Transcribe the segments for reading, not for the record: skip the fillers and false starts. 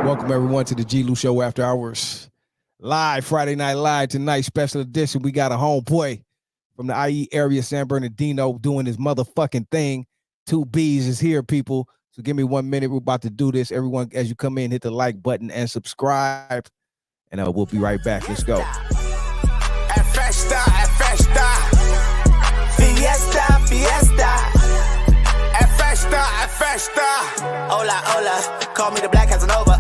Welcome everyone to the G-Lew Show After Hours. Live, Friday Night Live tonight, special edition. We got a homeboy from the IE area, San Bernardino, doing his motherfucking thing. Two Beez is here, people. So give me 1 minute. We're about to do this. Everyone, as you come in, hit the like button and subscribe. And we'll be right back. Let's go. Fiesta, Festa. Hola, hola. Call me the Black Casanova.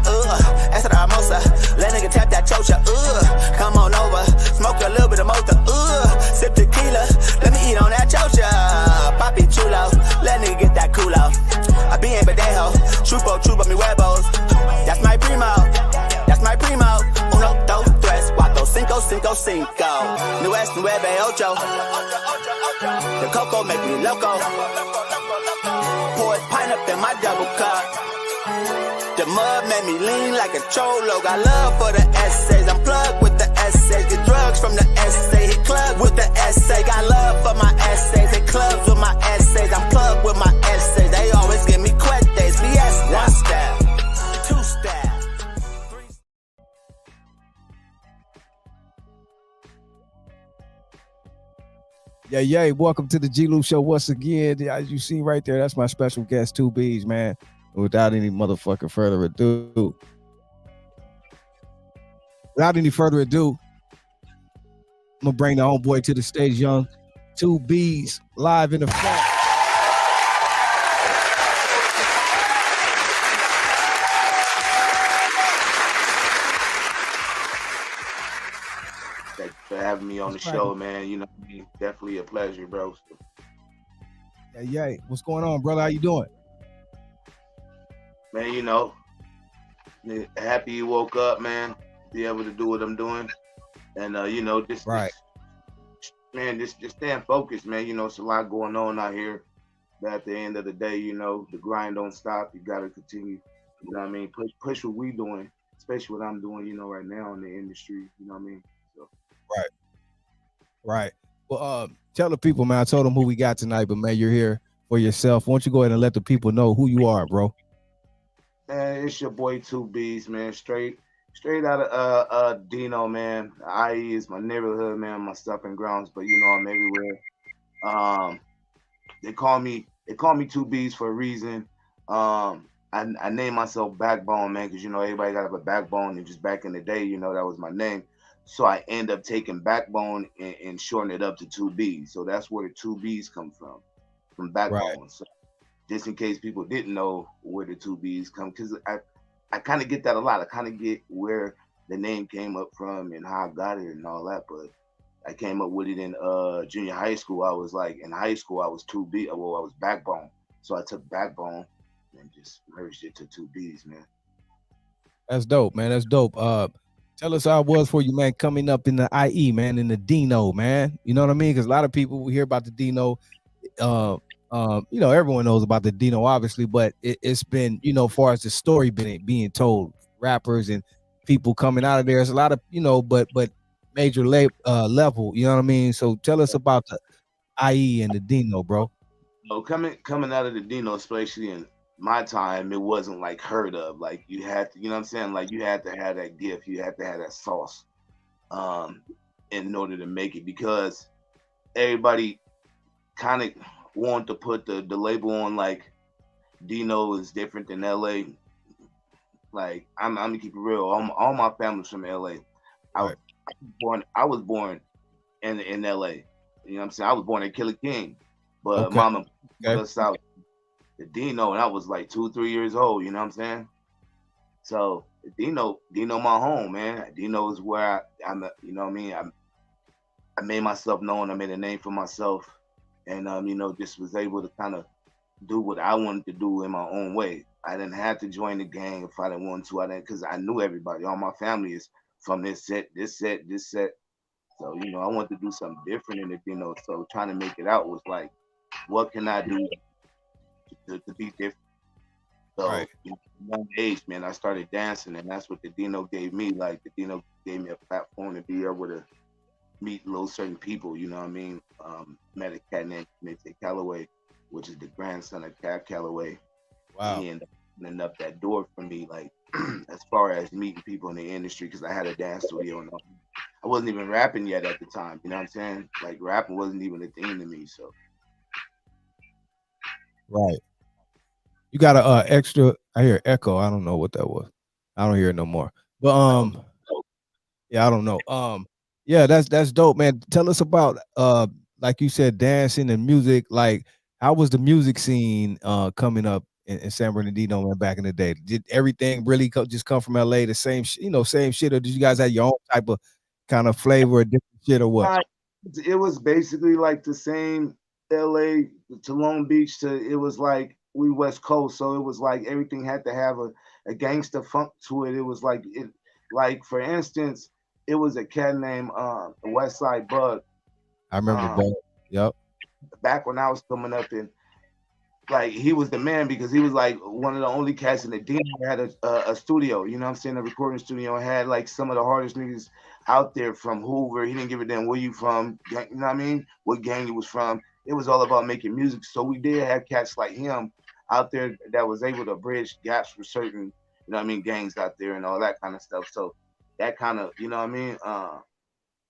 Esa la hermosa. Let nigga tap that chocha. Come on over. Smoke a little bit of mota. Sip tequila. Let me eat on that chocha. Papi chulo. Let nigga get that culo. I be en Badejo. Chupo mi huevos. That's my primo. That's my primo. Uno, dos, tres, cuatro, cinco. Nueve, ocho. The coco make me loco. Pour pint up in my double cup. The mud made me lean like a cholo. Got love for the essays. I'm plugged with the essays. Get drugs from the essay. Hit club with the essay. Got love for my essays. Hit clubs with my essays. I'm plugged with my essays. They always give me questions. Fiesta. 1 step, 2 step. Yeah. Welcome to the G-Lew Show once again. As you see right there, that's my special guest, Two Beez, man. Without any motherfucking further ado, I'm gonna bring the homeboy to the stage, young Two Beez, live in the front. Thanks for having me on the show, man. You know, definitely a pleasure, bro. Yeah. What's going on, brother? How you doing? Man, you know, happy you woke up, man. Be able to do what I'm doing, and you know, just staying focused, man. You know, it's a lot going on out here. But at the end of the day, you know, the grind don't stop. You gotta continue. You know what I mean? Push what we doing, especially what I'm doing. You know, right now in the industry. You know what I mean? So. Right. Well, tell the people, man. I told them who we got tonight, but man, you're here for yourself. Why don't you go ahead and let the people know who you are, bro? Man, it's your boy Two Beez, man. Straight out of Dino, man. IE is my neighborhood, man. My stuffing grounds, but you know I'm everywhere. They call me Two Beez for a reason. I named myself Backbone, man, because you know everybody got to have a backbone, and just back in the day, you know that was my name. So I end up taking Backbone and shortening it up to Two Beez. So that's where the Two Beez come from Backbone. Right. So just in case people didn't know where the Two Beez come, because I kind of get that a lot. I kind of get where the name came up from and how I got it and all that. But I came up with it in junior high school. I was like, in high school, I was Two Beez. Well, I was Backbone. So I took Backbone and just merged it to Two Beez, man. That's dope, man. That's dope. Tell us how it was for you, man, coming up in the IE, man, in the Dino, man. You know what I mean? Because a lot of people hear about the Dino. You know, everyone knows about the Dino, obviously, but it's been, you know, as far as the story being told, rappers and people coming out of there. There's a lot of, you know, but major level, you know what I mean? So tell us about the IE and the Dino, bro. So coming out of the Dino, especially in my time, it wasn't like heard of. Like you had to, you know what I'm saying? Like you had to have that gift, you had to have that sauce, in order to make it, because everybody kind of wanted to put the label on like Dino is different than LA. Like I'm gonna keep it real. All my family's from LA. Right. I was born in LA. You know what I'm saying? I was born in Killer King, but Okay. mama put us out the Dino, and I was like 2-3 years old. You know what I'm saying? So Dino my home, man. Dino is where I'm. You know what I mean? I made myself known. I made a name for myself, and you know, just was able to kind of do what I wanted to do in my own way. I didn't have to join the gang if I didn't want to. I didn't, because I knew everybody. All my family is from this set. So you know, I wanted to do something different in it. You know, so trying to make it out was like, what can I do to be different? So Right. at a young age, man, I started dancing, and that's what the Dino gave me. Like the Dino gave me a platform to be able to meet little certain people. You know what I mean? Met a cat named Mitch Calloway, which is the grandson of Cab Calloway. Wow. And opening up that door for me, like as far as meeting people in the industry, because I had a dance studio and all. I wasn't even rapping yet at the time. You know what I'm saying? Like rapping wasn't even a thing to me. So Right. You got a extra. I hear echo. I don't know what that was. I don't hear it no more. But oh, yeah, I don't know. Yeah, that's dope, man. Tell us about like you said, dancing and music. Like, how was the music scene coming up in San Bernardino, man, back in the day? Did everything really just come from LA, the same same shit, or did you guys have your own type of kind of flavor or different shit or what? nah, it was basically like the same LA to Long Beach to it was like we West Coast, so it was like everything had to have a gangster funk to it. It was like for instance, it was a cat named West Side Bug. I remember Um, both. Yep. back when I was coming up in like he was the man because he was like one of the only cats in the D that had a studio, you know what I'm saying, a recording studio, and had like some of the hardest niggas out there from Hoover. He didn't give a damn where you from, you know what I mean, what gang you was from. It was all about making music. So we did have cats like him out there that was able to bridge gaps for certain, you know what I mean, gangs out there and all that kind of stuff. So that kind of, you know what I mean,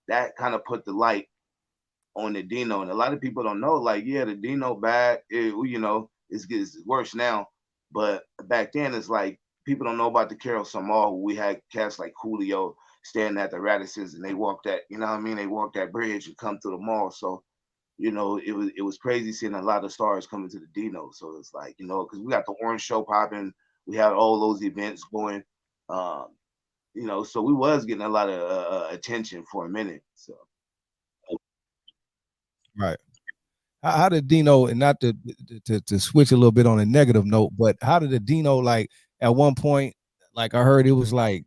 that kind of put the light on the Dino, and a lot of people don't know. Like, yeah, the Dino bad. It's worse now, but back then it's like people don't know about the Carol Samal. We had cats like Julio standing at the Radishes, and they walked that. You know what I mean? They walked that bridge and come to the mall. So it was crazy seeing a lot of stars coming to the Dino. So it's like because we got the Orange Show popping. We had all those events going. Um, so we was getting a lot of attention for a minute. So Right. How did Dino, and not to switch a little bit on a negative note, but how did the Dino, like, at one point, like, I heard it was like,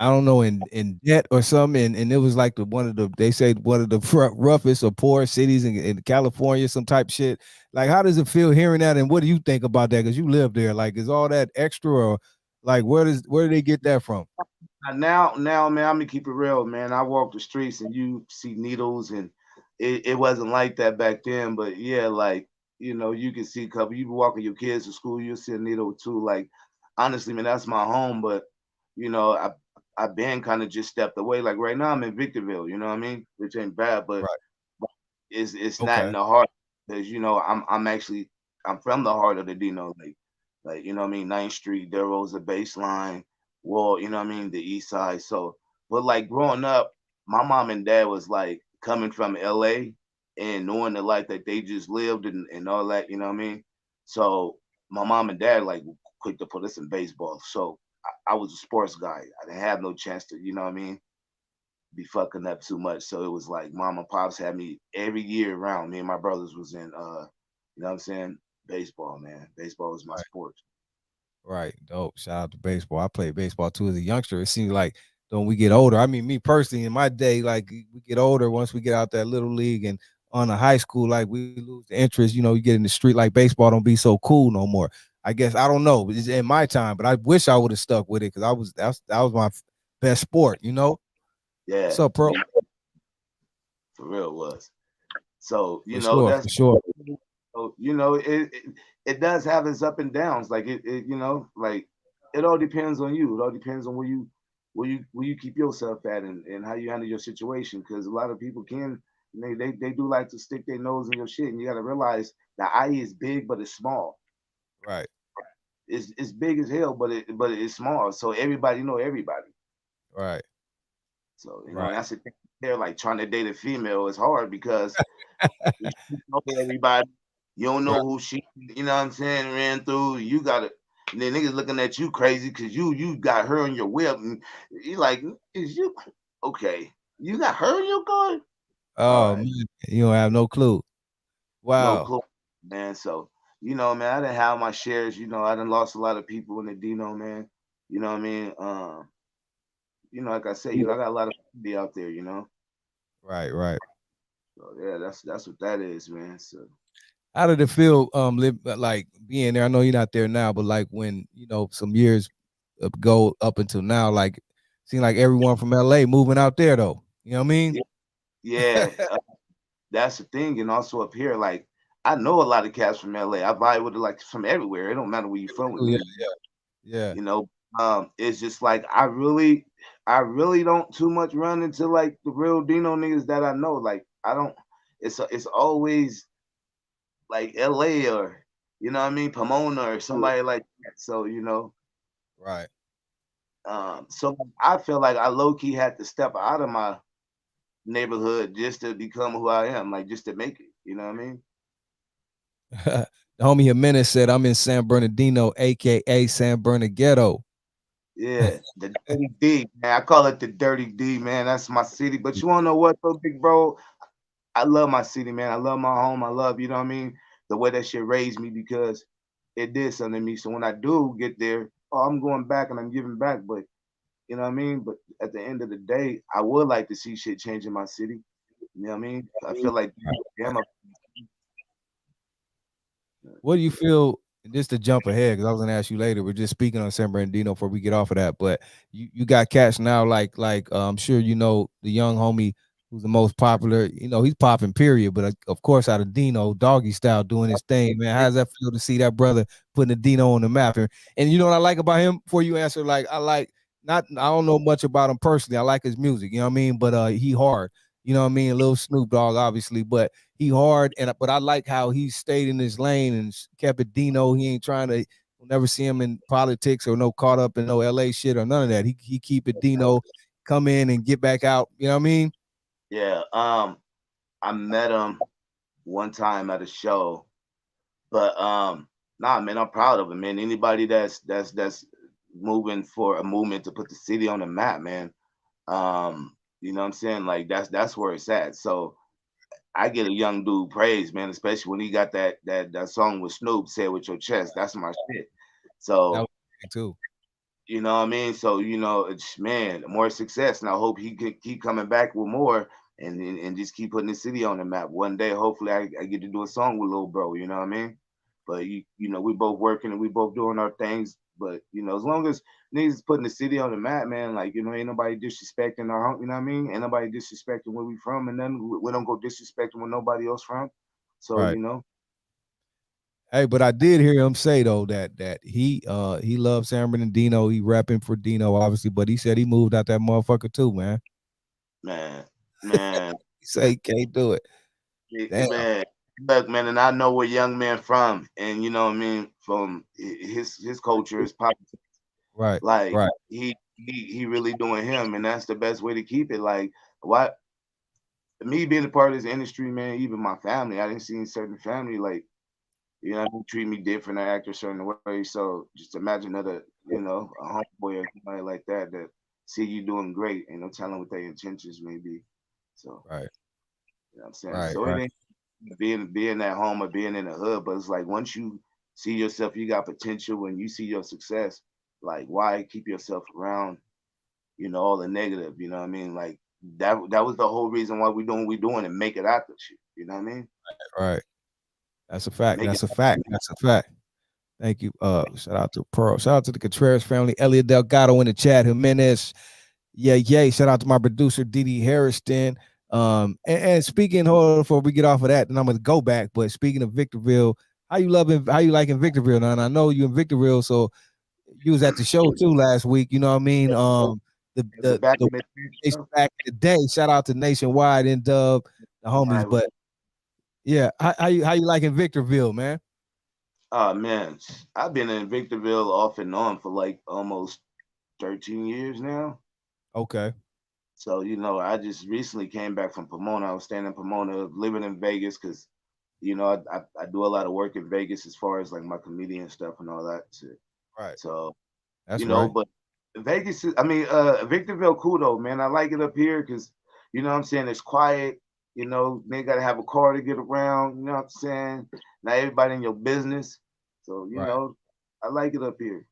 I don't know, in debt or something, and it was like one of the, they say one of the roughest or poorest cities in California, some type shit. Like, how does it feel hearing that, and what do you think about that? Because you live there. Like, is all that extra, or like where do they get that from? now, man, I'm gonna keep it real, man. I walk the streets and you see needles, and it wasn't like that back then. But yeah, like you can see a couple. You be walking your kids to school, you'll see a needle too. Like honestly, man, that's my home. But you know, I I've been kind of just stepped away. Like right now, I'm in Victorville. You know what I mean? Which ain't bad, but Right. it's not in Okay. the heart because I'm from the heart of the Dino, like you know what I mean, Ninth Street, there was a baseline, well, you know what I mean, the East Side. So, but like growing up, my mom and dad was like coming from LA and knowing the life that they just lived and all that, you know what I mean. So my mom and dad like quick to put us in baseball. So I was a sports guy. I didn't have no chance to, you know what I mean, be fucking up too much. So it was like mom and pops had me every year around. Me and my brothers was in you know what I'm saying, baseball, man. Baseball was my Right. sport. Right. Dope. Shout out to baseball. I played baseball too as a youngster. It seems like when we get older, I mean, me personally, in my day, like we get older, once we get out that little league and on the high school, like we lose the interest. You get in the street, like baseball don't be so cool no more. I guess I don't know. It's in my time, but I wish I would have stuck with it because that was my best sport. Yeah, What's up, pro? for real was. So For sure, that's for sure. so, it does have its up and downs. Like like it all depends on you. It all depends on where you keep yourself at and how you handle your situation. Because a lot of people they do like to stick their nose in your shit, and you got to realize the eye is big, but it's small. Right, It's big as hell, but it's small. So everybody know everybody. right, So right, that's the thing. They're like trying to date a female is hard because you know everybody. You don't right. know who she, you know what I'm saying, ran through. You got to, and then niggas looking at you crazy because you got her in your whip, and you like, is you okay? You got her in your car? All Oh right, man, you don't have no clue. no Wow. clue, man. So man, I didn't have my shares. I done lost a lot of people in the Dino, man. You know what I mean? Like I said, I got a lot of family out there. Right, right. So yeah, that's what that is, man. So. How did it feel like being there? I know you're not there now, but like when some years ago up until now, like seemed like everyone from LA moving out there though. You know what I mean? Yeah, yeah. That's the thing, and also up here, like I know a lot of cats from LA. I vibe with it like from everywhere. It don't matter where you from with Oh, yeah, me. yeah. You know, it's just like I really don't too much run into like the real Dino niggas that I know. Like I don't. It's always like LA or you know what I mean, Pomona or somebody like that. So Right. so I feel like I low key had to step out of my neighborhood just to become who I am, like just to make it. You know what I mean? The homie Jimenez said, I'm in San Bernardino, aka San Bernardino. Yeah, the Dirty D, man. I call it the Dirty D, man. That's my city. But you wanna know what, though, big bro? I love my city, man. I love my home. I love, you know what I mean, the way that shit raised me because it did something to me. So when I do get there, oh, I'm going back and I'm giving back. But you know what I mean? But at the end of the day, I would like to see shit change in my city. You know what I mean? I feel like damn, What do you feel? Just to jump ahead, because I was gonna ask you later. We're just speaking on San Bernardino before we get off of that. But you got cats now, like I'm sure you know the young homie who's the most popular. You know he's popping, period. But of course, out of Dino, doggy style, doing his thing, man. How does that feel to see that brother putting the Dino on the map? And you know what I like about him? Before you answer, like I like not I don't know much about him personally. I like his music, you know what I mean. But he hard, you know what I mean. A little Snoop Dogg, obviously, but he hard, but I like how he stayed in his lane and kept it Dino. He ain't trying to. We'll never see him in politics or no caught up in no LA shit or none of that. He keep it Dino, come in and get back out. You know what I mean? yeah. I met him one time at a show, but nah, man, I'm proud of him, man. Anybody that's moving for a movement to put the city on the map, man. You know what I'm saying? Like that's where it's at. So I get a young dude praise, man, especially when he got that song with Snoop, "Say It With Your Chest." That's my shit. That So was too. you know what I mean? So it's man, more success, and I hope he can keep coming back with more, and just keep putting the city on the map. One day, hopefully, I get to do a song with little bro. You know what I mean? But we both working and we both doing our things. But as long as niggas is putting the city on the map, man, like ain't nobody disrespecting our home. You know what I mean? Ain't nobody disrespecting where we from, and then we don't go disrespecting where nobody else from. So Right. Hey, but I did hear him say though that he loves San Bernardino. He rapping for Dino, obviously, but he said he moved out that motherfucker too, man. man, man. He say he can't do it. Damn. Man, look, man, and I know where young man from, and you know what I mean, from his culture, his pop, Right. like Right. he really doing him, and that's the best way to keep it. Like what me being a part of this industry, man, even my family, I didn't see certain family like treat me different, I act a certain way. So just imagine another, a homeboy or somebody like that see you doing great, and no telling what their intentions may be. So Right. you know what I'm saying. Right. So it Right. ain't being at home or being in the hood, but it's like once you see yourself, you got potential, and you see your success. Like why keep yourself around, all the negative. You know what I mean? Like that was the whole reason why we doing what we doing and make it out the shit. You know what I mean? Right. That's a fact. Make it. That's a fact. That's a fact. Thank you. Shout out to Pearl. Shout out to the Contreras family. Elliot Delgado in the chat. Jimenez. Yeah, yay. Shout out to my producer, DD Hairston. And speaking, hold on, before we get off of that, then I'm gonna go back. But speaking of Victorville, how you liking Victorville now? And I know you in Victorville, so you was at the show too last week. You know what I mean? The back The in the back in the day. Shout out to Nationwide and Dub, the homies. right. But yeah, how you liking Victorville, man? Oh man, I've been in Victorville off and on for like almost 13 years now. Okay. So I just recently came back from Pomona. I was staying in Pomona, living in Vegas because I do a lot of work in Vegas as far as like my comedian stuff and all that shit. Right. So That's right. but Vegas is, I mean, Victorville, cool though, man. I like it up here because what I'm saying, it's quiet. They gotta have a car to get around. You know what I'm saying? Not everybody in your business. So Right. I like it up here.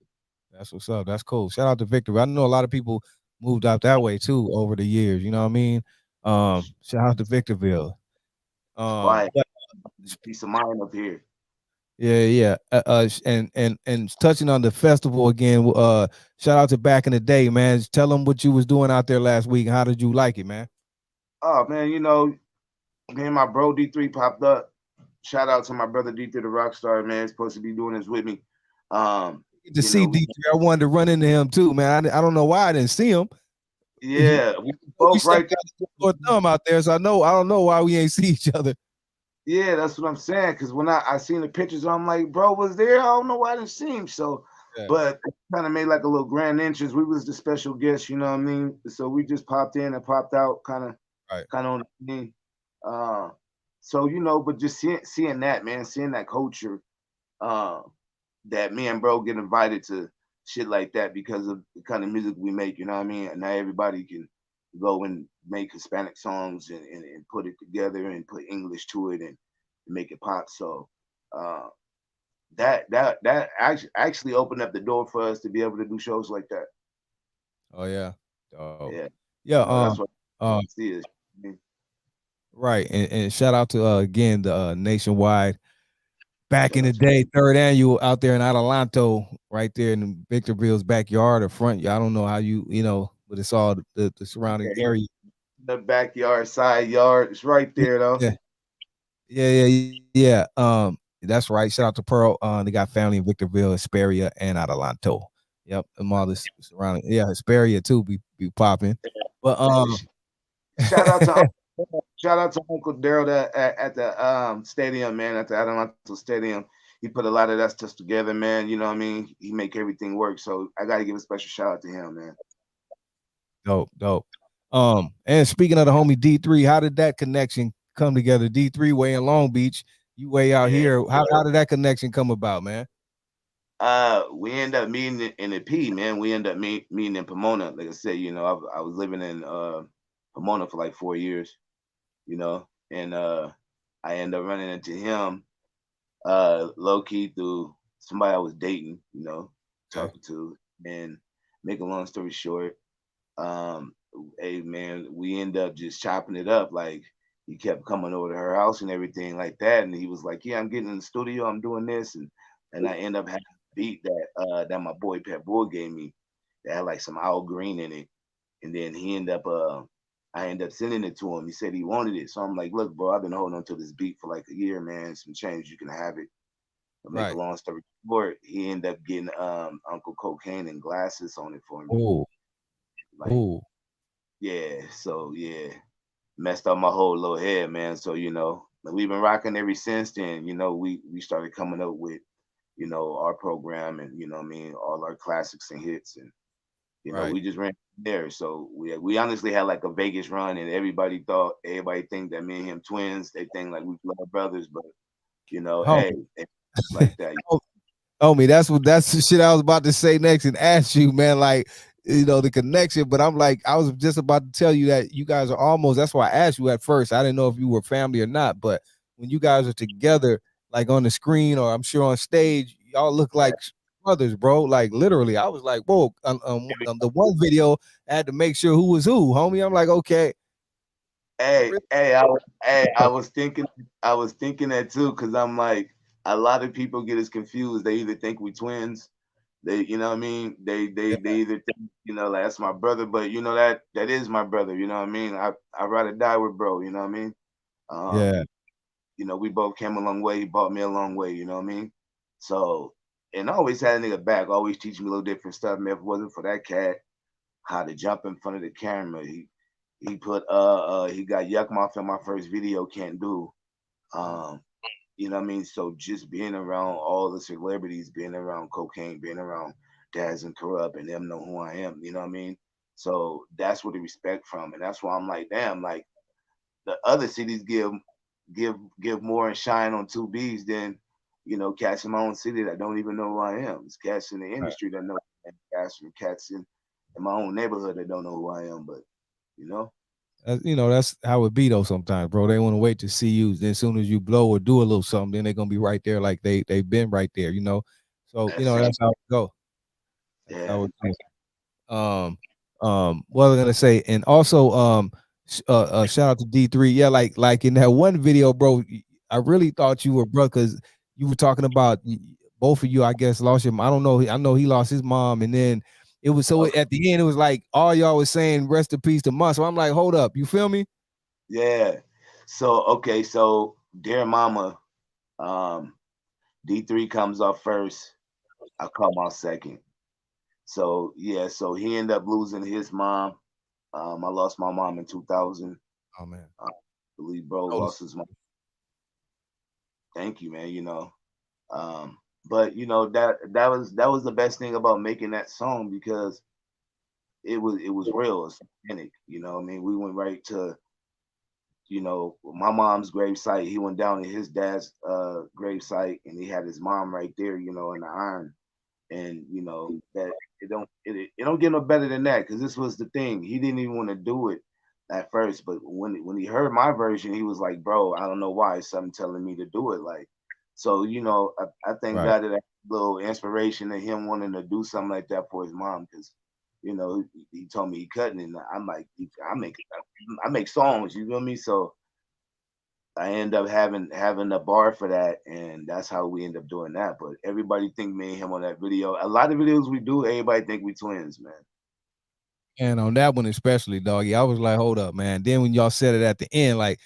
That's what's up. That's cool. Shout out to Victor. I know a lot of people moved out that way too over the years. You know what I mean? Shout out to Victorville. It's quiet. But Peace of mind up here. yeah, yeah. And touching on the festival again. Shout out to back in the day, man. Tell them what you was doing out there last week. How did you like it, man? Oh man, me and my bro D3 popped up. shout out to my brother D3 the Rockstar, man. He's supposed to be doing this with me. To see D3, I wanted to run into him too, man. I don't know why I didn't see him. Yeah, we We both stuck right out a thumb out there, so I don't know why we ain't see each other. Yeah, that's what I'm saying. Because when I seen the pictures, I'm like, bro, was there? I don't know why I didn't see him. So, Yeah. but kind of made like a little grand entrance. We was the special guest, you know what I mean? So we just popped in and popped out, kind of on the scene. So but just seeing that, man, seeing that culture, that me and bro get invited to shit like that because of the kind of music we make, you know what I mean? And now everybody can go and make Hispanic songs and put it together and put English to it and make it pop. So that actually opened up the door for us to be able to do shows like that. Oh yeah. Oh Yeah. yeah. That's what see is. Right. And shout out to again the Nationwide. Back in the day, third annual out there in Adelanto, right there in Victorville's backyard or front. I don't know how but it's all the surrounding area. The backyard, side yard, it's right there though. Yeah. That's right. Shout out to Pearl. They got family in Victorville, Hesperia, and Adelanto. Yep, and all this surrounding. Yeah, Hesperia too be popping. But shout out to Uncle Daryl at the stadium, man, at the Adelanto Stadium. He put a lot of that stuff together, man. You know what I mean? He make everything work. So I got to give a special shout out to him, man. Dope. And speaking of the homie D3, how did that connection come together? D3 way in Long Beach, you way out here. How did that connection come about, man? We end up meeting in the P, man. We end up meeting in Pomona. Like I said, I was living in Pomona for like 4 years, and I ended up running into him low key through somebody I was dating, talking to. And make a long story short, hey man, we end up just chopping it up. Like he kept coming over to her house and everything like that, and he was like, "Yeah, I'm getting in the studio, I'm doing this," and I end up having a beat that my boy Pet Bull gave me that had like some Al Green in it, and then I ended up sending it to him. He said he wanted it, so I'm like, "Look, bro, I've been holding on to this beat for like a year, man. Some change, you can have it." To make a long story short, he ended up getting Uncle Cocaine and Glasses on it for me. Yeah, so yeah, messed up my whole little head, man. So we've been rocking ever since then. We started coming up with our program and what I mean, all our classics and hits, and we just ran there. So we honestly had like a Vegas run, and everybody think that me and him twins. They think like we blood brothers, but hey, like that. Homie, that's the shit I was about to say next and ask you, man. Like, the connection, but I'm like, I was just about to tell you that you guys are almost. That's why I asked you at first. I didn't know if you were family or not, but when you guys are together, like on the screen or I'm sure on stage, y'all look like brothers, bro. Like literally, I was like, whoa. The one video I had to make sure who was who, homie. I'm like, okay. I was thinking that too, because I'm like, a lot of people get us confused. They either think we twins, they what I mean. They either think like that's my brother, but that is my brother. You know what I mean. I'd rather die with bro. You know what I mean. We both came a long way. He brought me a long way. You know what I mean. So and I always had a nigga back. Always teaching me a little different stuff. Man, if it wasn't for that cat, how to jump in front of the camera. He put he got Yuck Mouth in my first video, Can't Do. You know what I mean? So just being around all the celebrities, being around Cocaine, being around Daz and Corrupt, and them know who I am, you know what I mean? So that's where the respect from. And that's why I'm like, damn, like the other cities give more and shine on 2Bs than, cats in my own city that don't even know who I am. It's cats in the industry that know, and cats in my own neighborhood that don't know who I am, but that's how it be though sometimes, bro. They want to wait to see you. Then as soon as you blow or do a little something, then they're gonna be right there like they've been right there, So that's how it go. That's how it goes. What was I gonna say? And also shout out to D3. Yeah, like in that one video, bro, I really thought you were bro, because you were talking about both of you, I guess, lost your I don't know. I know he lost his mom, and then it was so at the end, it was like all y'all was saying rest in peace to Mom. So I'm like, hold up, you feel me? Yeah. So okay, so dear mama, Um, D3 comes off first. I come off second. So yeah, so he ended up losing his mom. I lost my mom in 2000. Oh man. I believe bro Notice. lost his mom. Thank you, man. Um, but that was the best thing about making that song because it was real, it's authentic. I mean, we went right to my mom's grave site. He went down to his dad's grave site, and he had his mom right there, in the iron. And that it don't get no better than that because this was the thing. He didn't even want to do it at first, but when he heard my version, he was like, "Bro, I don't know why something telling me to do it." Like, so I thank Right. God that little inspiration of him wanting to do something like that for his mom because he told me he couldn't, and I'm like, I make songs, you feel me? So I end up having a bar for that, and that's how we end up doing that. But everybody think me and him on that video. A lot of videos we do, everybody think we twins, man. And on that one especially, doggy, I was like, hold up, man. Then when y'all said it at the end, like,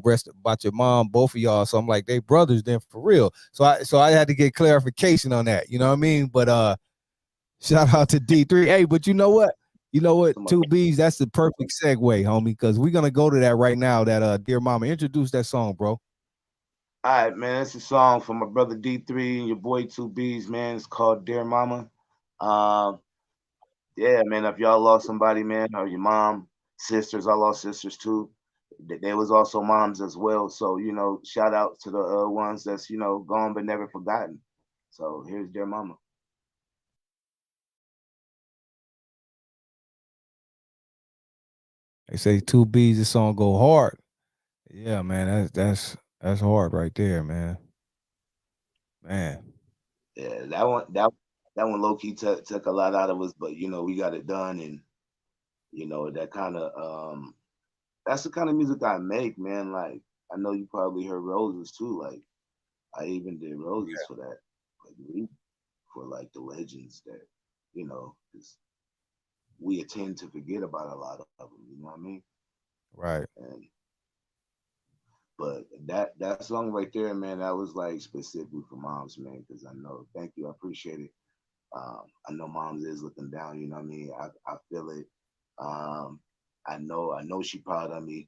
rest about your mom, both of y'all. So I'm like, they brothers then for real. So I had to get clarification on that. You know what I mean? But shout out to D3. Hey, but you know what? You know what? So my, Two B's, that's the perfect segue, homie, because we're gonna go to that right now. That Dear Mama. Introduce that song, bro. all right, man. It's a song from my brother D3 and your boy Two B's, man. It's called Dear Mama. Um, yeah, man. If y'all lost somebody, man, or your mom, sisters, I lost sisters too. There was also moms as well. So shout out to the ones that's gone but never forgotten. So here's Dear Mama. They say Two B's, this song go hard. Yeah, man. That's hard right there, man. Man. Yeah, that one low key took a lot out of us, but we got it done, and that kind of that's the kind of music I make, man. Like I know you probably heard Roses too. Like I even did Roses for that, like for like the legends that 'cause we tend to forget about a lot of them. You know what I mean? Right. And but that song right there, man, that was like specifically for moms, man. Because I know, thank you, I appreciate it. I know moms is looking down. You know what I mean? I feel it. Um, I know she proud of me.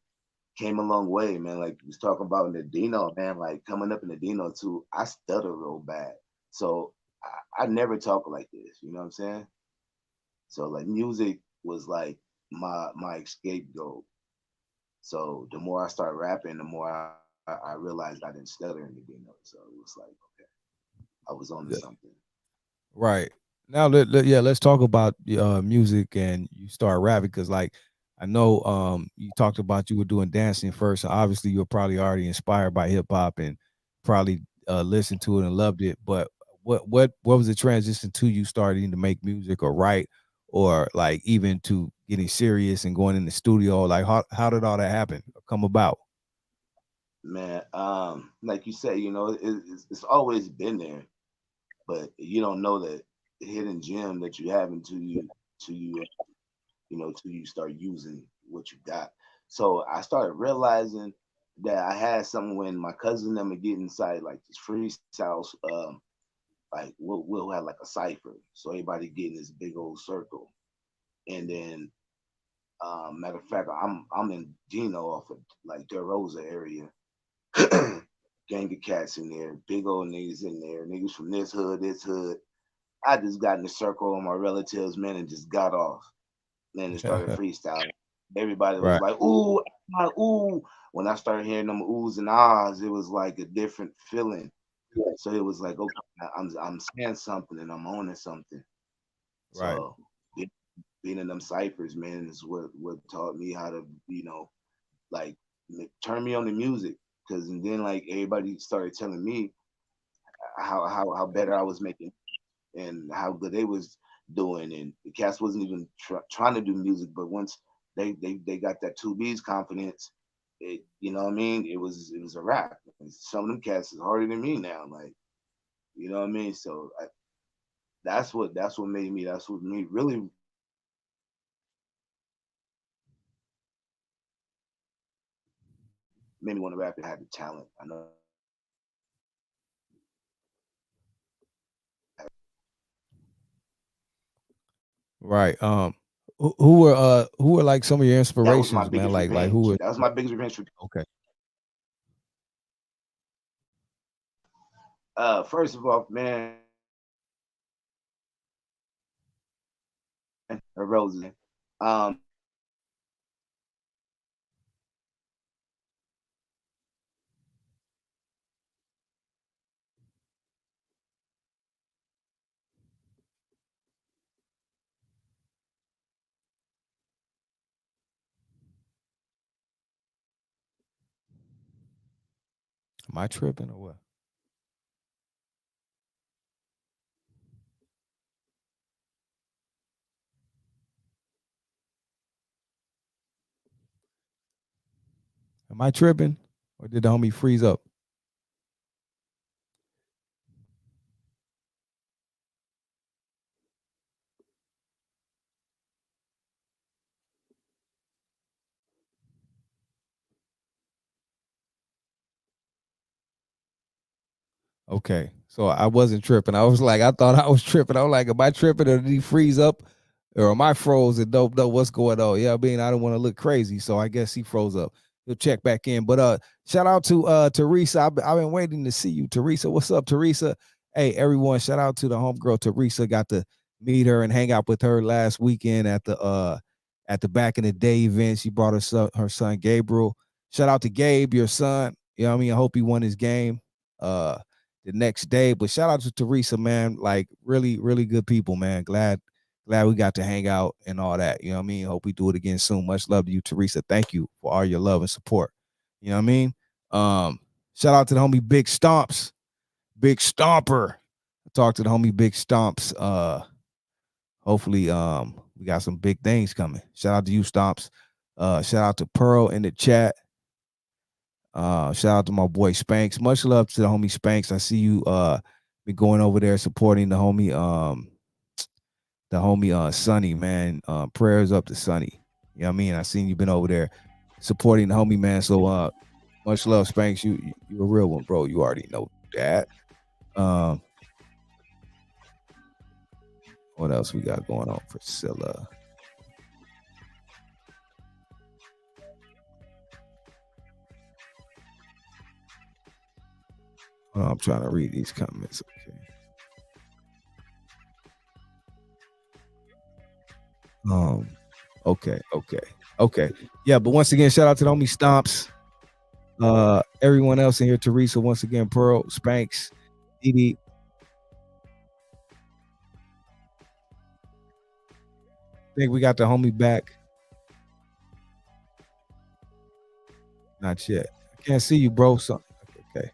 Came a long way, man. Like you was talking about in the Dino, man. Like coming up in the Dino too, I stutter real bad, so I never talk like this. You know what I'm saying? So like music was like my scapegoat. So the more I start rapping, the more I realized I didn't stutter in the Dino. So it was like, okay, I was on to something. Right. Now yeah, let's talk about music and you start rapping because like I know you talked about you were doing dancing first. So obviously you were probably already inspired by hip hop and probably listened to it and loved it. But what was the transition to you starting to make music or write or like even to getting serious and going in the studio? Like how did all that happen or come about? Man, like you say, it's always been there, but you don't know that hidden gem that you have until you start using what you got. So I started realizing that I had something when my cousin and them would get inside like this freestyles. Like we'll have like a cipher, so everybody get in this big old circle, and then matter of fact, I'm in Dino off of like De Rosa area. Gang of cats in there, big old niggas in there, niggas from this hood. I just got in the circle of my relatives, man, and just got off. Man, and started freestyling. Everybody was Right. like, ooh, ooh. When I started hearing them oohs and ahs, it was like a different feeling. So it was like, okay, I'm saying something and I'm owning something. Right. So being in them ciphers, man, is what taught me how to, like turn me on to music. Cause and then like everybody started telling me how better I was making and how good they was doing, and the cats wasn't even trying to do music, but once they got that two B's confidence, you know what I mean? It was a rap. Some of them cats is harder than me now, like you know what I mean. So that's what made me. That's what me really made me want to rap and had the talent. Made me want to rap and had the talent. I know everybody say that, Right. Who were like some of your That was my inspirations, man? biggest Like who revenge. were? That was my biggest revenge. Okay. First of all, man, Rosen. Um, Am I tripping or what? Am I tripping? Or did the homie freeze up? Okay. So I wasn't tripping. I was like, I thought I was tripping. I was like, am I tripping or did he freeze up? Or am I froze and don't know what's going on? Yeah, I mean, I don't want to look crazy. So I guess he froze up. He'll check back in. But shout out to Teresa. I've been waiting to see you. Teresa. What's up, Teresa? Hey, everyone, shout out to the homegirl Teresa. Got to meet her and hang out with her last weekend at the back in the day event. She brought her son Gabriel. Shout out to Gabe, your son. You know what I mean? I hope he won his game. The next day. But shout out to Teresa, man. Like really, really good people, man. Glad we got to hang out and all that. You know what I mean? Hope we do it again soon. Much love to you, Teresa. Thank you for all your love and support. You know what I mean? Shout out to the homie Big Stomps, Big Stomper. I talked to the homie Big Stomps. Hopefully, we got some big things coming. Shout out to you, Stomps. Shout out to Pearl in the chat. Shout out to my boy Spanks. Much love to the homie Spanks. I see you been going over there supporting the homie Sonny, man. Prayers up to Sonny. You know what I mean? I seen you been over there supporting the homie, man. So much love, Spanks. You a real one, bro. You already know that. What else we got going on, Priscilla? I'm trying to read these comments. Okay. Okay. Yeah, but once again, shout out to the homie Stomps. Everyone else in here, Teresa, once again, Pearl, Spanks, DD. I think we got the homie back. Not yet. I can't see you, bro. So okay.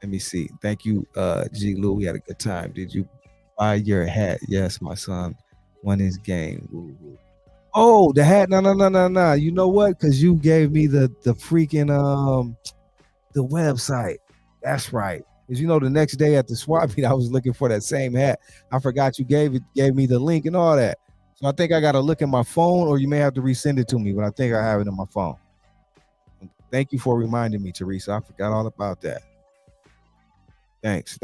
Let me see. Thank you, G-Lew. We had a good time. Did you buy your hat? Yes, my son won his game. Ooh. Oh, the hat. No. You know what? Because you gave me the freaking the website. That's right. Because you know, the next day at the swap meet, I was looking for that same hat. I forgot you gave me the link and all that. So I think I got to look at my phone, or you may have to resend it to me. But I think I have it on my phone. Thank you for reminding me, Teresa. I forgot all about that. Thanks.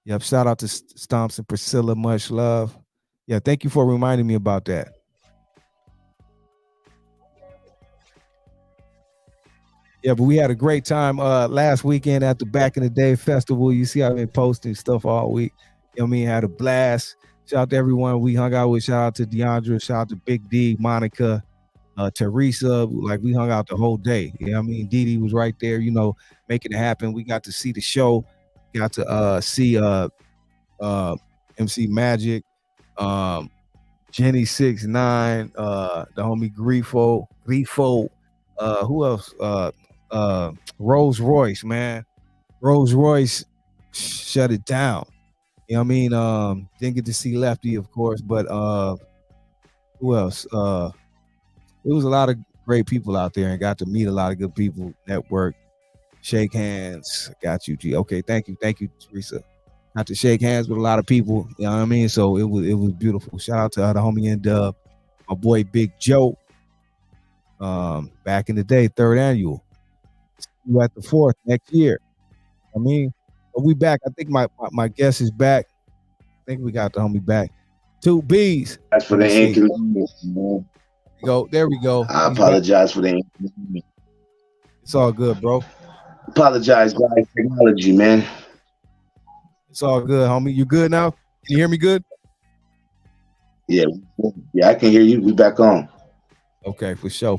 Yep. Shout out to Stomps and Priscilla. Much love. Yeah. Thank you for reminding me about that. Yeah, but we had a great time last weekend at the Back in the Day Festival. You see, I've been posting stuff all week. You know what I mean? Had a blast. Shout out to everyone we hung out with. Shout out to Deandra. Shout out to Big D, Monica, Teresa. Like, we hung out the whole day. You know what I mean? DD was right there, you know, making it happen. We got to see the show. Got to see MC Magic, Jenny 6ix9ine, the homie Grifo. Who else? Rolls Royce, man. Rolls Royce shut it down. You know what I mean? Didn't get to see Lefty, of course, but who else? It was a lot of great people out there and got to meet a lot of good people, network, shake hands. Got you, G. Okay, thank you, Teresa. Got to shake hands with a lot of people, you know what I mean? So it was beautiful. Shout out to the homie and my boy Big Joe. Back in the day, 3rd annual. You at the 4th next year. I mean, but we back. I think my guest is back. I think we got the homie back. Two Beez. That's for Let the me see. inconvenience, man. There we go. I He's back. apologize for the inconvenience. It's all good, bro. Apologize, guys. Technology, man. It's all good, homie. You good now? Can you hear me good? Yeah, I can hear you. We back on. Okay, for sure.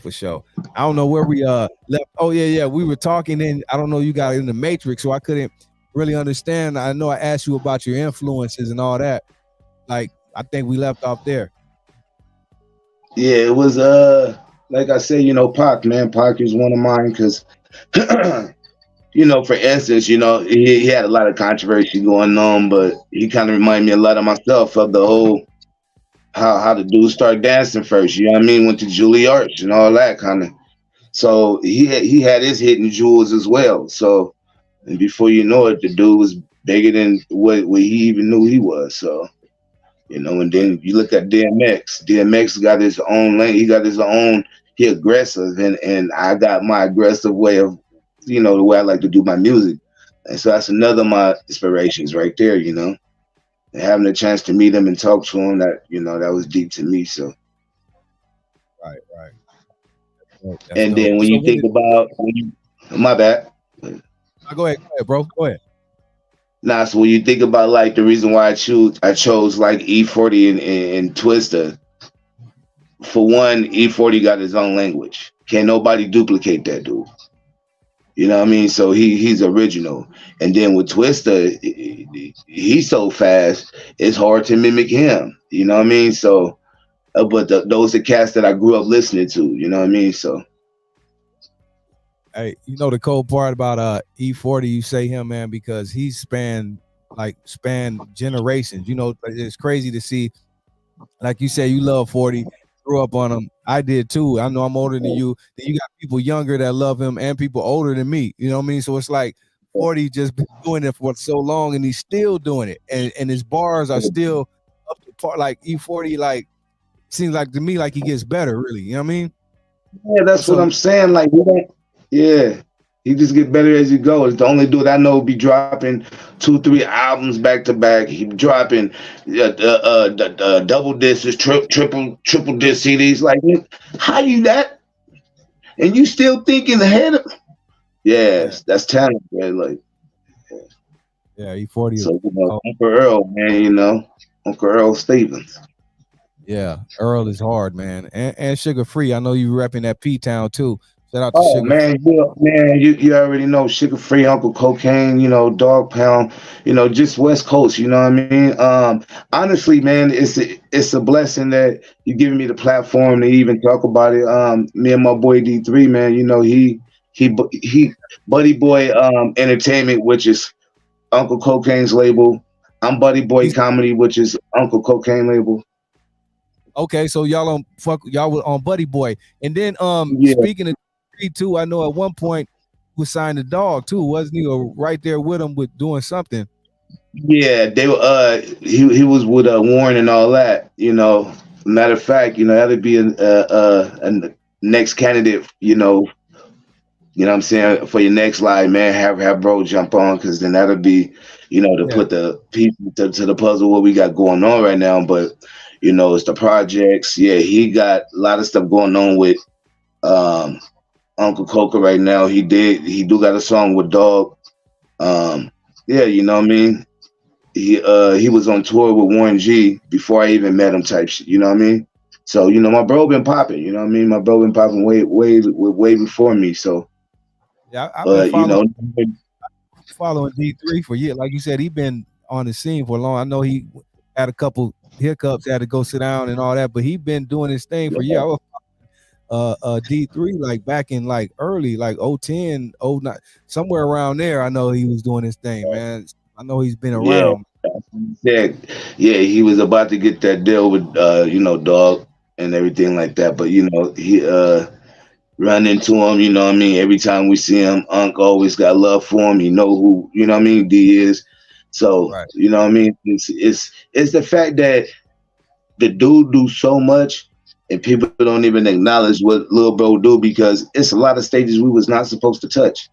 I don't know where we left. Oh yeah. We were talking, and I don't know, you got in the matrix, so I couldn't really understand. I know I asked you about your influences and all that. Like, I think we left off there. Yeah, it was like I said, Pac, man. Pac is one of mine because for instance, he had a lot of controversy going on, but he kind of reminded me a lot of myself of the whole how the dude started dancing first. You know what I mean? Went to Juilliard and all that kind of. So he had his hidden jewels as well. So, and before you know it, the dude was bigger than what he even knew he was. So, and then you look at DMX. DMX got his own lane. He got his own. He aggressive, and I got my aggressive way of, the way I like to do my music. And so that's another of my inspirations right there. And having a chance to meet him and talk to him, that that was deep to me. So. Right. That's and dope. Then when you think about, my bad. Go ahead, bro. Go ahead. Nah, so when you think about like the reason why I chose like E40 and Twista. For one, E40 got his own language. Can't nobody duplicate that dude. You know what I mean? So he's original. And then with Twista, he's so fast, it's hard to mimic him. You know what I mean? So. But those are cats that I grew up listening to, you know what I mean? So, hey, the cool part about E40, you say him, man, because he spanned generations. It's crazy to see, like you say, you love 40, grew up on him. I did too. I know I'm older than you. Then you got people younger that love him and people older than me. You know what I mean? So it's like 40 just been doing it for so long, and he's still doing it, and his bars are still up to par. Like E40, like. Seems like to me like he gets better, really. You know what I mean? Yeah, that's what I'm saying. Like, he just get better as you go. It's the only dude I know be dropping 2-3 albums back to back. He dropping double discs, triple disc CDs. Like, how you that? And you still thinking ahead of? Yes, that's talent, man. Like, yeah, E40. So Uncle Earl, man. Uncle Earl Stevens. Yeah, Earl is hard, man, and Sugar Free. I know you repping that P-Town too. Shout out to Sugar man, you already know Sugar Free, Uncle Cocaine, Dog Pound, just West Coast. You know what I mean? Honestly, man, it's a blessing that you're giving me the platform to even talk about it. Me and my boy D3, man, he Buddy Boy Entertainment, which is Uncle Cocaine's label. I'm Buddy Boy Comedy, which is Uncle Cocaine label. Okay, so y'all were on Buddy Boy, and then Speaking of D3 I know at one point was signed a Dog too, wasn't he? Or right there with him with doing something. Yeah, they were. He was with Warren and all that. Matter of fact, that'd be a next candidate. You know what I'm saying, for your next live, man. Have bro jump on, because then that'll be, to put the people to the puzzle what we got going on right now, but. It's the projects. Yeah, he got a lot of stuff going on with Uncle Coca right now. He do got a song with Dog. Yeah, you know what I mean? He was on tour with Warren G before I even met him type shit, you know what I mean? So, my bro been popping, you know what I mean? My bro been popping way before me. So yeah, I've been following D3 for years. Like you said, he been on the scene for long. I know he had a couple hiccups, had to go sit down and all that, but he been doing his thing for years. I was D3 like back in like early, like 010, 09, somewhere around there. I know he was doing his thing, man. I know he's been around. Yeah, he was about to get that deal with Dog and everything like that, but he run into him, you know what I mean? Every time we see him, Unc always got love for him. He know who, you know what I mean, D is. So, right. You know what I mean? It's the fact that the dude do so much and people don't even acknowledge what Lil Bro do, because it's a lot of stages we was not supposed to touch.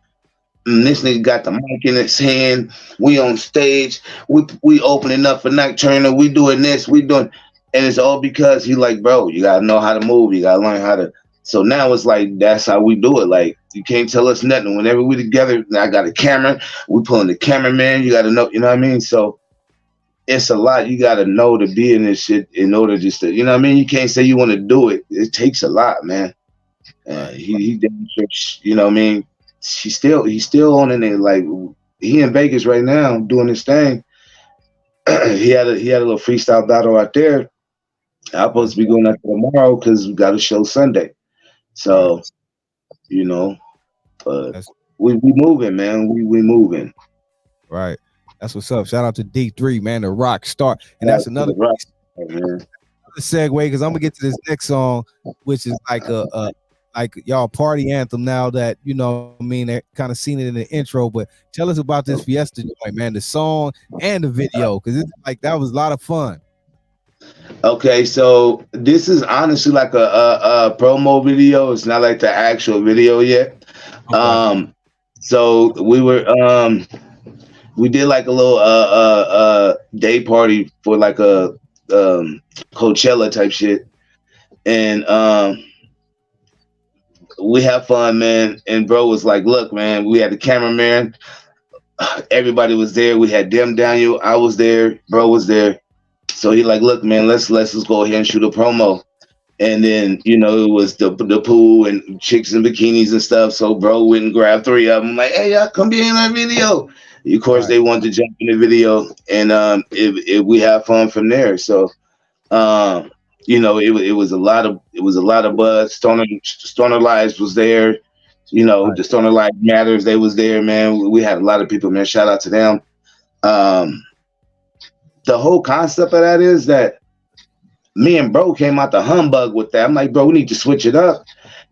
And this nigga got the mic in his hand. We on stage. We opening up for Nocturna. We doing this. We doing. And it's all because he like, bro, you gotta know how to move. You gotta learn how to. So now it's like that's how we do it. Like you can't tell us nothing. Whenever we together, I got a camera. We pulling the cameraman. You gotta know. You know what I mean? So it's a lot. You gotta know to be in this shit in order just to. You know what I mean? You can't say you want to do it. It takes a lot, man. He demonstrates. You know what I mean? He's still on in it. Like he in Vegas right now doing his thing. he had a little freestyle battle out there. I'm supposed to be going out there tomorrow because we got a show Sunday. So, you know, we moving, man. We moving. Right. That's what's up. Shout out to D3, man, the rock star. And that's another segue because I'm gonna get to this next song, which is like like y'all party anthem now that you know what I mean they're kind of seen it in the intro, but tell us about this Fiesta joint, man, the song and the video, because it's like that was a lot of fun. Okay, so this is honestly like a promo video. It's not like the actual video yet. Okay. So we did like a little day party for like a Coachella type shit, and we have fun, man. And bro was like, look, man, we had the cameraman, everybody was there. We had Dem Daniel, I was there, bro was there. So he like, look, man, let's go ahead and shoot a promo. And then, you know, it was the pool and chicks in bikinis and stuff. So bro went and grabbed 3 of them. Like, hey, y'all come be in that video. Of course, they wanted to jump in the video, and we have fun from there. So, you know, it was a lot of buzz. Stoner Lives was there. You know, the Stoner Lives Matters. They was there, man. We had a lot of people, man. Shout out to them. The whole concept of that is that me and bro came out the humbug with that. I'm like, bro, we need to switch it up.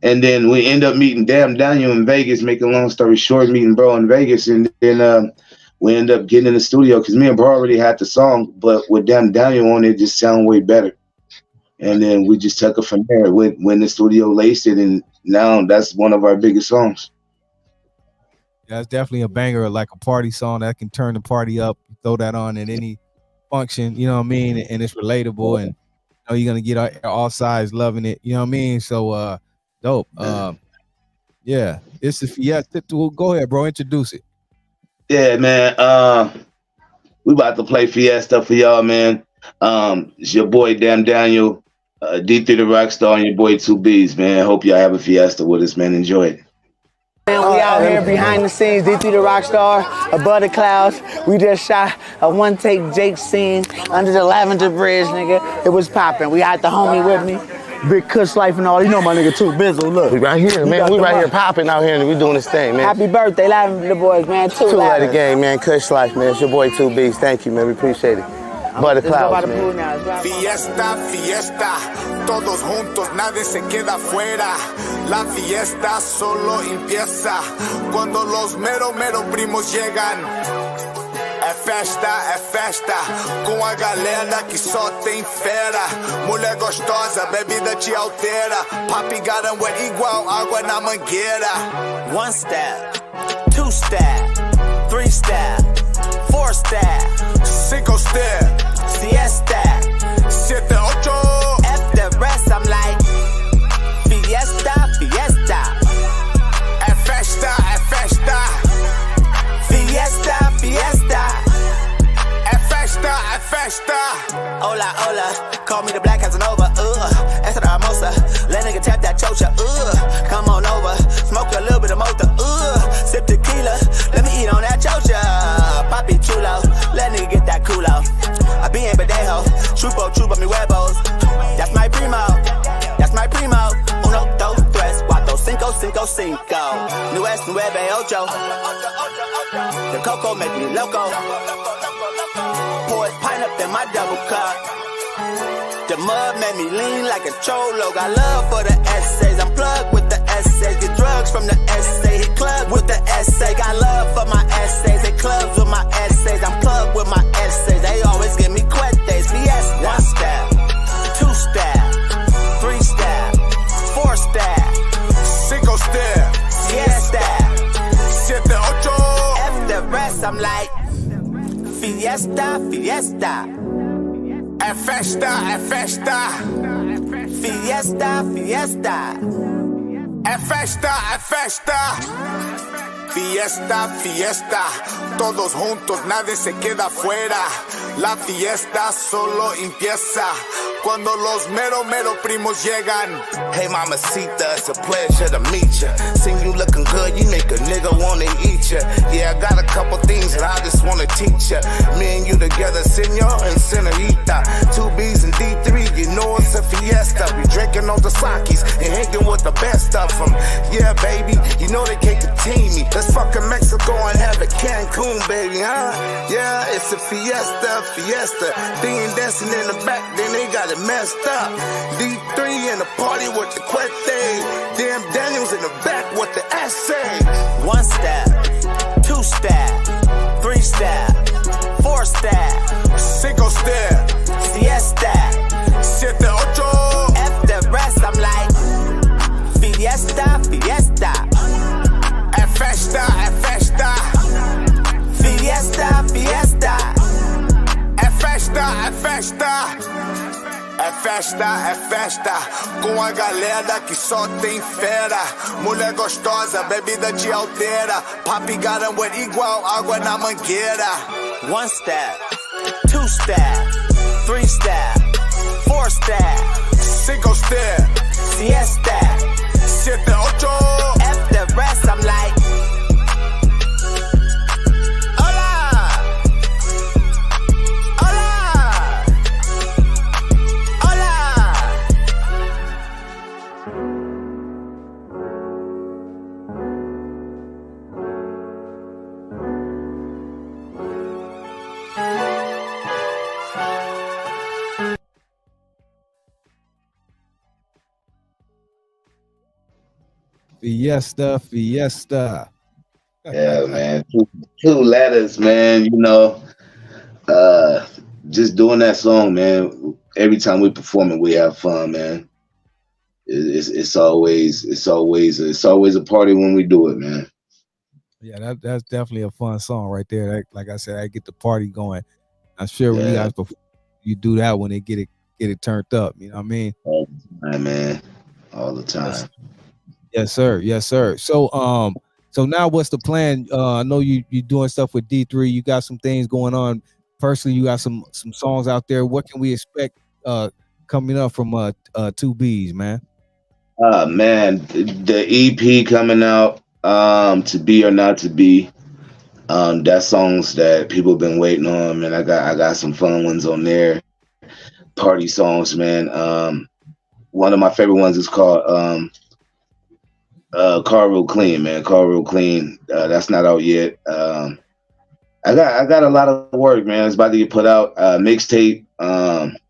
And then we end up meeting Dem Daniel in Vegas, making a long story short, meeting bro in Vegas. And then we end up getting in the studio because me and bro already had the song, but with Dem Daniel on it, just sound way better. And then we just took it from there when the studio laced it. And now that's one of our biggest songs. Yeah, it's definitely a banger, like a party song that can turn the party up, throw that on at any function, you know what I mean? And it's relatable, and you know, you're gonna get all sides loving it, you know what I mean? So dope. Yeah, this is Fiesta. Go ahead, bro, introduce it. Yeah, man. We about to play Fiesta for y'all, man. It's your boy Dem Daniel, D3 the Rockstar, and your boy 2Beez, man. Hope y'all have a Fiesta with us, man. Enjoy it. Man, we out here behind the scenes, D3 the Rockstar, above the clouds. We just shot a one-take Jake scene under the Lavender Bridge, nigga. It was popping. We had the homie with me, Big Kush Life and all. You know my nigga too, Bizzle, look. We right here, man. We right here popping out here and we doing this thing, man. Happy birthday, Lavender Boys, man. Two letter game, man. Kush Life, man. It's your boy 2Beez. Thank you, man. We appreciate it. Above the clouds, man. Fiesta, fiesta, todos juntos, nadie se queda fuera. La fiesta solo empieza cuando los mero primos llegan. É festa, com a galera que só tem fera. Mulher gostosa, bebida te altera. Papi garamba é igual água na mangueira. 1 step, 2 step, 3 step, 4 step, 5 step, siesta, 7, 8. F the rest, I'm like fiesta, fiesta. É festa, fiesta, fiesta. É festa. Hola, call me the Black Casanova. Essa da moça, let nigga tap that chocha. Come on over, smoke a little bit of mota. Sip tequila, let me eat on that chocha. Papi chulo, let nigga get that culo. I be in Badejo, chupo mi huevos. That's my primo. 1, 2, 3, 4, 5, 5. New es 9, 8. The cocoa make me loco. Pour pint up in my double cup. The mud made me lean like a cholo. Got love for the essays. I'm plugged with the essays. Get drugs from the essay. Hit club with the essay. Got love for my essays. Hit clubs with my essays. I'm plugged with my essays. They always give me cuetes. Fiesta. 1 step, 2 step, 3 step, 4 step, 5 step, siesta, 7, 8. F the rest, I'm like fiesta. É festa, é festa. Fiesta, fiesta. É festa, é festa. Fiesta, fiesta. Todos juntos, nadie se queda fuera. La fiesta solo empieza cuando los mero primos llegan. Hey mamacita, it's a pleasure to meet ya. Seen you looking good, you make a nigga wanna eat ya. Yeah, I got a couple things that I just wanna teach ya. Me and you together, senor and senorita. 2Bs and D3, you know it's a fiesta. We drinking on the sakis and hanging with the best of them. Yeah, baby, you know they can't contain me. Let's fucking Mexico and have a Cancun, baby, huh? Yeah, it's a fiesta, fiesta. They ain't dancing in the back, then they got it messed up. D3 in the party with the Quete. Damn Daniels in the back with the essay. 1 step, 2 step, 3 step, 4 step, 5 step, siesta, 7, 8. F the rest, I'm like, fiesta, fiesta. É festa, é festa. Fiesta, fiesta. É festa, é festa. É festa, é festa. Com a galera que só tem fera. Mulher gostosa, bebida te altera. Papi garamba igual água na mangueira. 1 step, 2 step, 3 step, 4 step, 5 step, siesta, 7, 8. F the rest, I'm like, hola, hola, hola. Fiesta, fiesta. Yeah, man. Two letters, man. You know, just doing that song, man. Every time we perform it, we have fun, man. It's always a party when we do it, man. Yeah, that's definitely a fun song right there. That, like I said, I get the party going. I'm sure when you guys you do that when they get it turned up. You know what I mean? All the time, man. All the time. Yes, sir. Yes, sir. So so now what's the plan? I know you're doing stuff with D3. You got some things going on. Personally, you got some songs out there. What can we expect coming up from 2Bs, man? Man, the EP coming out, To Be or Not to Be. That songs that people have been waiting on, man. I got some fun ones on there. Party songs, man. One of my favorite ones is called Car Real Clean, man. Car Real Clean. That's not out yet. I got a lot of work, man. It's about to get put out. Mixtape.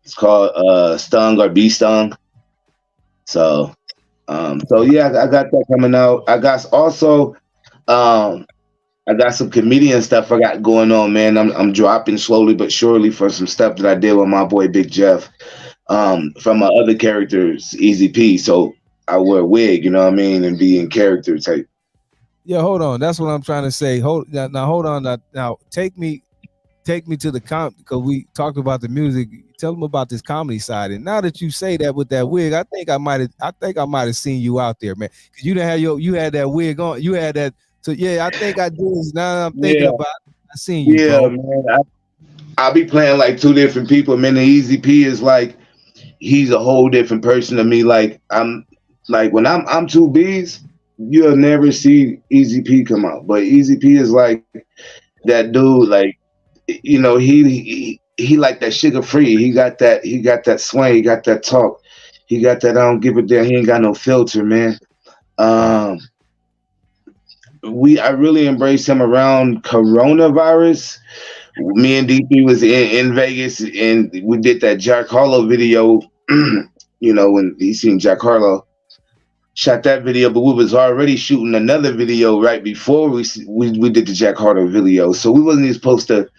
It's called Stung or Be Stung. So yeah, I got that coming out. I got also I got some comedian stuff I got going on, man. I'm dropping slowly but surely for some stuff that I did with my boy Big Jeff. From my other characters, Easy P. So I wear a wig, you know what I mean, and be in character type. Yeah, hold on. That's what I'm trying to say. Hold on. Now take me to the because we talked about the music. Tell them about this comedy side. And now that you say that with that wig, I think I might have seen you out there, man. Because you had that wig on. You had that. So yeah, I think I did. Now I'm thinking about it. I seen you. Yeah, bro. man. I'll be playing like two different people. Man, the Easy P is like he's a whole different person to me. Like I'm like when I'm 2Bs, you'll never see Easy P come out. But Easy P is like that dude, like, you know, he like that sugar free. He got that swing, he got that talk, he got that I don't give a damn, he ain't got no filter, man. I really embraced him around coronavirus. Me and DP was in Vegas and we did that Jack Harlow video, you know, when he seen Jack Harlow. Shot that video, but we was already shooting another video right before we did the Jack Harlow video. So we wasn't even supposed to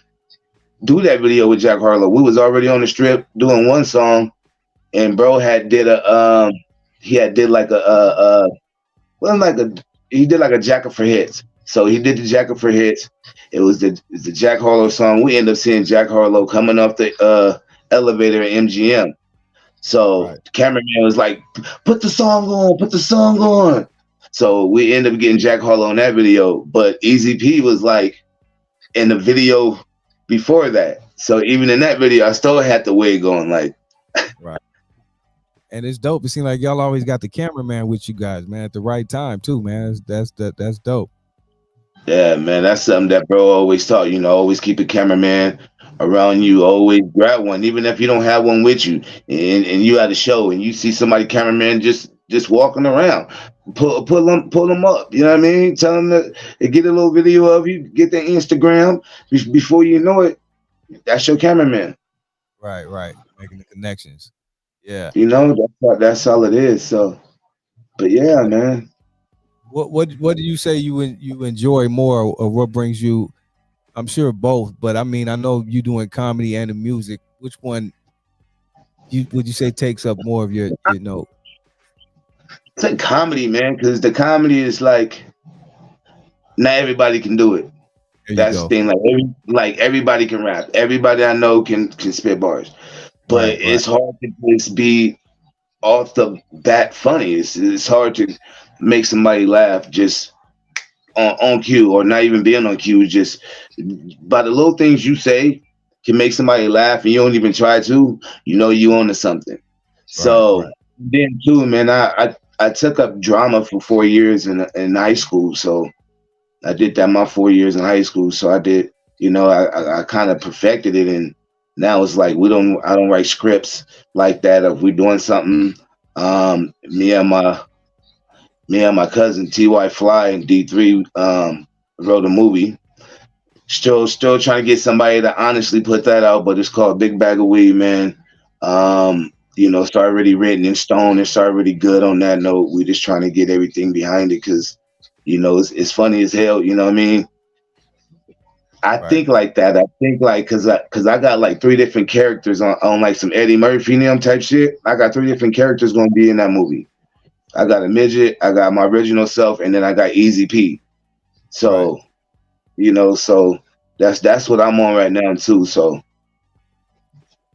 do that video with Jack Harlow. We was already on the strip doing one song, and bro did like a jacket for hits. So he did the jacket for hits. It was the Jack Harlow song. We ended up seeing Jack Harlow coming off the elevator at MGM. So the cameraman was like, put the song on. So we ended up getting Jack Harlow on that video. But Easy P was like in the video before that. So even in that video, I still had the wig on, like. Right. And it's dope. It seems like y'all always got the cameraman with you guys, man, at the right time too, man. That's dope. Yeah, man, that's something that bro always taught. You know, always keep a cameraman around you. Always grab one, even if you don't have one with you, and you at a show and you see somebody cameraman just walking around, pull them up. You know what I mean? Tell them to get a little video of you, get their Instagram. Before you know it, that's your cameraman. Right. Making the connections. Yeah. You know, that's all it is. So, but yeah, man. What do you say you enjoy more, or what brings you? I'm sure both, but I mean, I know you doing comedy and the music. Which one would you say takes up more of your know? It's like comedy, man, because the comedy is like not everybody can do it. That's the thing. Like everybody can rap. Everybody I know can spit bars, but it's hard to just be off the bat funny. It's hard to make somebody laugh just on cue, or not even being on cue. Just by the little things you say can make somebody laugh, and you don't even try to. You know you onto something. So then too, man, I took up drama for 4 years in high school. So I did that my 4 years in high school. So I did, you know, I kind of perfected it, and now it's like I don't write scripts like that. If we're doing something, me and my cousin Ty Fly and D3 wrote a movie. Still trying to get somebody to honestly put that out, but it's called Big Bag of Weed, man. You know, it's already written in stone. It's already good on that note. We're just trying to get everything behind it because, you know, it's funny as hell. You know what I mean? I think like that. I think like because I got like 3 different characters on like some Eddie Murphy type shit. I got 3 different characters going to be in that movie. I got a midget, I got my original self, and then I got Easy P. So, you know, so that's what I'm on right now too. So,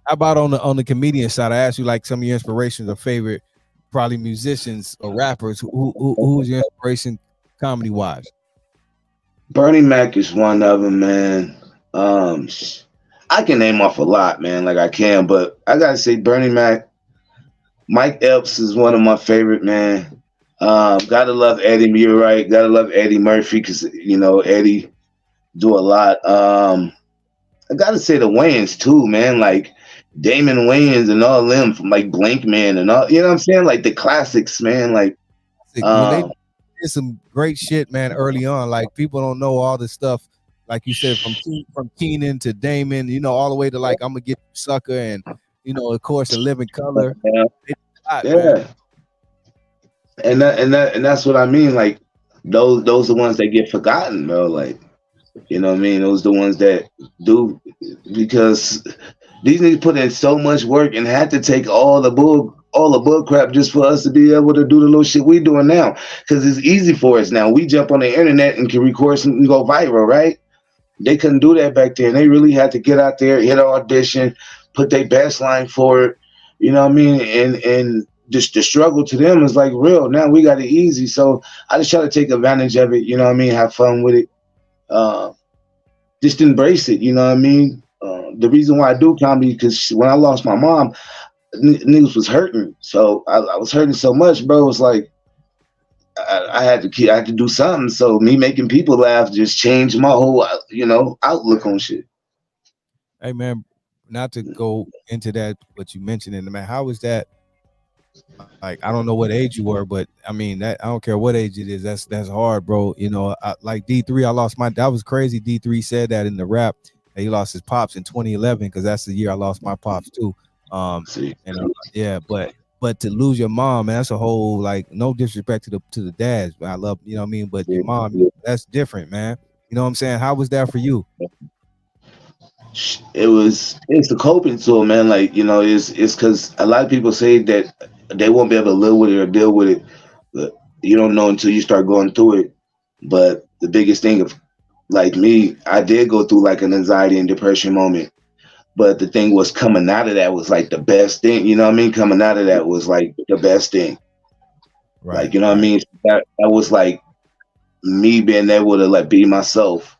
how about on the comedian side? I asked you like some of your inspirations or favorite, probably musicians or rappers. Who's your inspiration comedy wise? Bernie Mac is one of them, man. I can name off a lot, man. Like I can, but I gotta say Bernie Mac. Mike Epps is one of my favorite, man. Gotta love Eddie Murray. Gotta love Eddie Murphy because, you know, Eddie do a lot. I gotta say the Wayans too, man. Like Damon Wayans and all them from like Blank Man and all, you know what I'm saying? Like the classics, man. Like they did some great shit, man, early on. Like people don't know all the stuff, like you said, from Keenan to Damon, you know, all the way to like I'm gonna get you sucker and, you know, of course, A Living Color. Yeah. And that's what I mean. Like those are the ones that get forgotten, bro. Like, you know what I mean? Those are the ones that do, because these niggas put in so much work and had to take all the bull crap just for us to be able to do the little shit we doing now. Because it's easy for us now. We jump on the internet and can record something and go viral, right? They couldn't do that back then. They really had to get out there, hit an audition, put their best line for it. You know what I mean? And just the struggle to them is like real. Now we got it easy. So I just try to take advantage of it. You know what I mean? Have fun with it. Just embrace it. You know what I mean? The reason why I do comedy, because when I lost my mom, niggas was hurting. So I was hurting so much, bro. It was like, I had to do something. So me making people laugh just changed my whole, you know, outlook on shit. Hey man, not to go into that, but you mentioned it, man. How was that? Like, I don't know what age you were, but I mean, that I don't care what age it is. That's hard, bro. You know, like D3, I lost that was crazy. D3 said that in the rap that he lost his pops in 2011 because that's the year I lost my pops too. Yeah, but to lose your mom, man, that's a whole, like, no disrespect to the dads. I love, you know what I mean, but your mom, that's different, man. You know what I'm saying? How was that for you? It's the coping tool, man. Like, you know, it's because a lot of people say that they won't be able to live with it or deal with it, but you don't know until you start going through it. But the biggest thing of, like me, I did go through like an anxiety and depression moment, But the thing was, coming out of that was like the best thing. You know what I mean? Coming out of that was like the best thing. Right. Like, you know what I mean? That was like me being able to like be myself.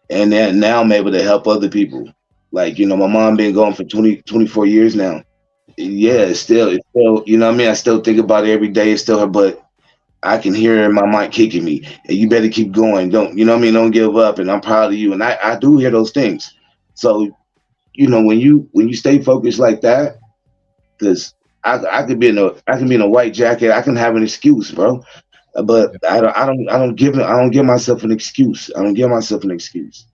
And then now I'm able to help other people. Like, you know, my mom been gone for 24 years now. Yeah, it's still, you know what I mean? I still think about it every day. It's still her, but I can hear her in my mind kicking me. And you better keep going. Don't, you know what I mean? Don't give up. And I'm proud of you. And I do hear those things. So, you know, when you stay focused like that, because I could be in a white jacket. I can have an excuse, bro. But I don't give myself an excuse. I don't give myself an excuse.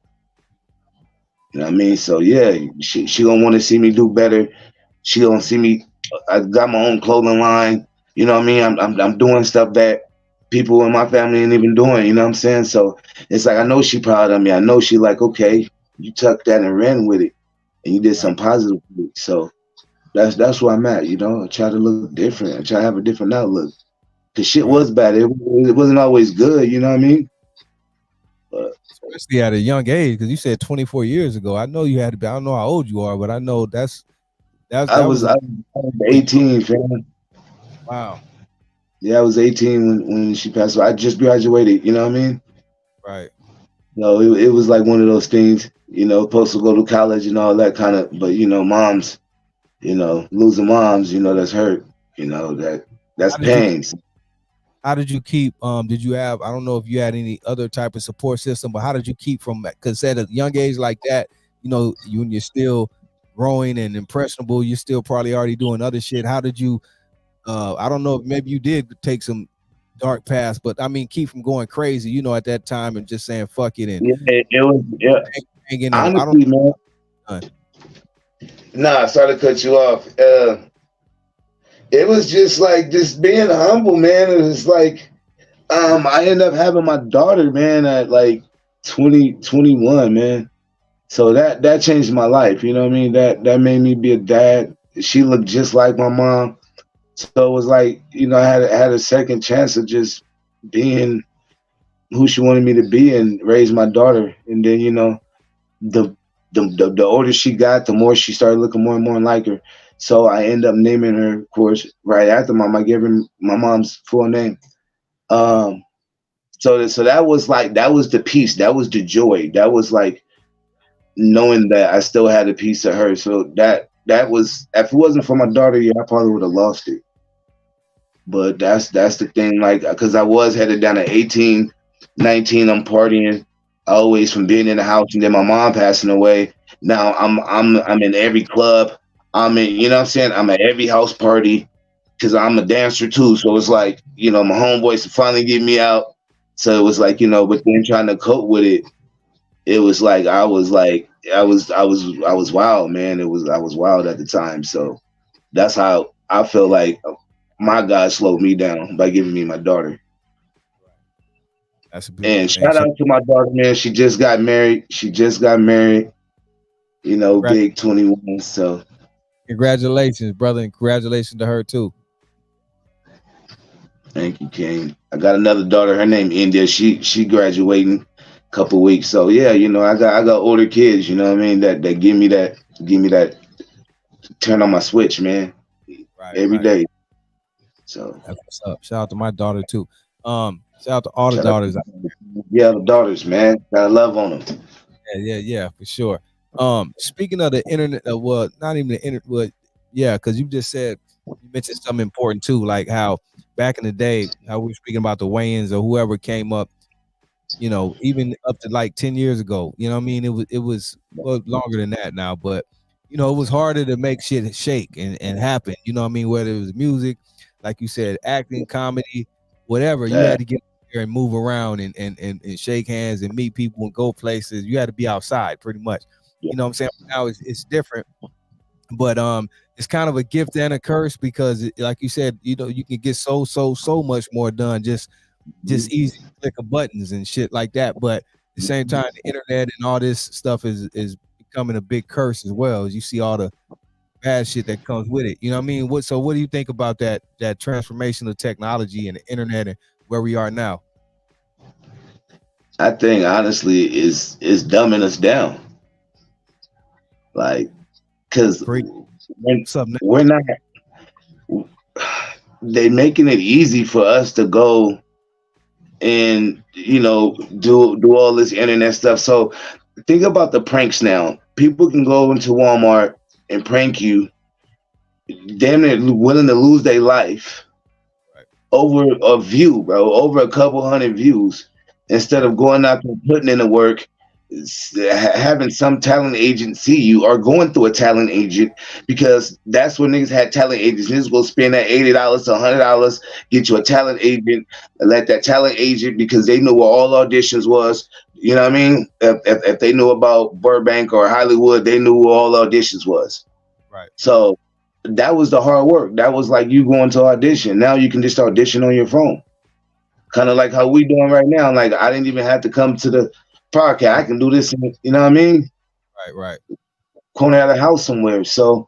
You know what I mean? So yeah, she gonna want to see me do better. She gonna see me. I got my own clothing line. You know what I mean? I'm doing stuff that people in my family ain't even doing. You know what I'm saying? So it's like I know she proud of me. I know she like, okay, you took that and ran with it, and you did something positive with it. So that's where I'm at. You know, I try to look different. I try to have a different outlook. Cause shit was bad. It wasn't always good. You know what I mean? But especially at a young age, because you said 24 years ago. I know you had to be. I don't know how old you are, but I know that was 18, fam. Wow. Yeah, I was 18 when she passed away. I just graduated. You know what I mean? Right. No, it was like one of those things. You know, supposed to go to college and all that kind of. But you know, moms. You know, losing moms. You know, that's hurt. You know that's pain. How did you keep? Did you have? I don't know if you had any other type of support system, but how did you keep from? Because at a young age like that, you know, when you're still growing and impressionable, you're still probably already doing other shit. How did you? I don't know if maybe you did take some dark paths, but I mean, keep from going crazy. You know, at that time and just saying fuck it and it was hanging. Honestly, man. Nah, sorry to cut you off. It was just like just being humble, man. It was like I ended up having my daughter, man, at like 21, man. So that changed my life. You know what I mean? That made me be a dad. She looked just like my mom. So it was like, you know, I had a second chance of just being who she wanted me to be and raise my daughter. And then, you know, the older she got, the more she started looking more and more like her. So I ended up naming her, of course, right after I gave her my mom's full name. So that was the peace, that was the joy, that was like knowing that I still had a piece of her. So that was, if it wasn't for my daughter, yeah, I probably would have lost it. But that's the thing, like, because I was headed down to 18, 19, I'm partying always from being in the house, and then my mom passing away. Now I'm in every club. I'm in, you know what I'm saying? I'm at every house party because I'm a dancer too. So it's like, you know, my homeboys finally get me out. So it was like, you know, but then trying to cope with it, it was like I was wild, man. I was wild at the time. So that's how I feel like my God slowed me down by giving me my daughter. That's a beautiful and shout out to my daughter, man. She just got married. You know, big 21. So congratulations, brother, and congratulations to her too. Thank you, King. I got another daughter. Her name India. She graduating a couple weeks. So yeah, you know, I got older kids. You know what I mean? That give me that turn on my switch, man. Every day. So that's what's up. Shout out to my daughter too. Shout out to all the daughters. Yeah, the daughters, man. Gotta love on them. Yeah, for sure. Speaking of the internet, well, not even the internet, but yeah, because you just said, you mentioned something important too, like how back in the day, how we were speaking about the Wayans or whoever came up, you know, even up to like 10 years ago, you know what I mean? It was longer than that now, but you know, it was harder to make shit shake and happen, you know what I mean? Whether it was music, like you said, acting, comedy, whatever, you had to get there and move around and shake hands and meet people and go places. You had to be outside pretty much. You know what I'm saying? Now it's different, but it's kind of a gift and a curse because like you said, you know, you can get so much more done just easy click of buttons and shit like that. But at the same time, the internet and all this stuff is becoming a big curse as well, as you see all the bad shit that comes with it. You know what I mean? What do you think about that transformation of technology and the internet and where we are now? I think honestly is dumbing us down. Like because What's up, we're not. They making it easy for us to go and do all this internet stuff. So think about the pranks now. People can go into Walmart and prank you. Damn, they're willing to lose their life over a view, bro, over a couple hundred views, instead of going out and putting in the work, having some talent agent see you, or going through a talent agent, because that's when niggas had talent agents. Niggas will spend that $80 to $100, get you a talent agent, and let that talent agent, because they knew where all auditions was. You know what I mean? If they knew about Burbank or Hollywood, they knew where all auditions was. Right. So that was the hard work. That was like you going to audition. Now you can just audition on your phone. Kind of like how we doing right now. Like, I didn't even have to come to the podcast. I can do this, you know what I mean? Right. Corner out of the house somewhere. So,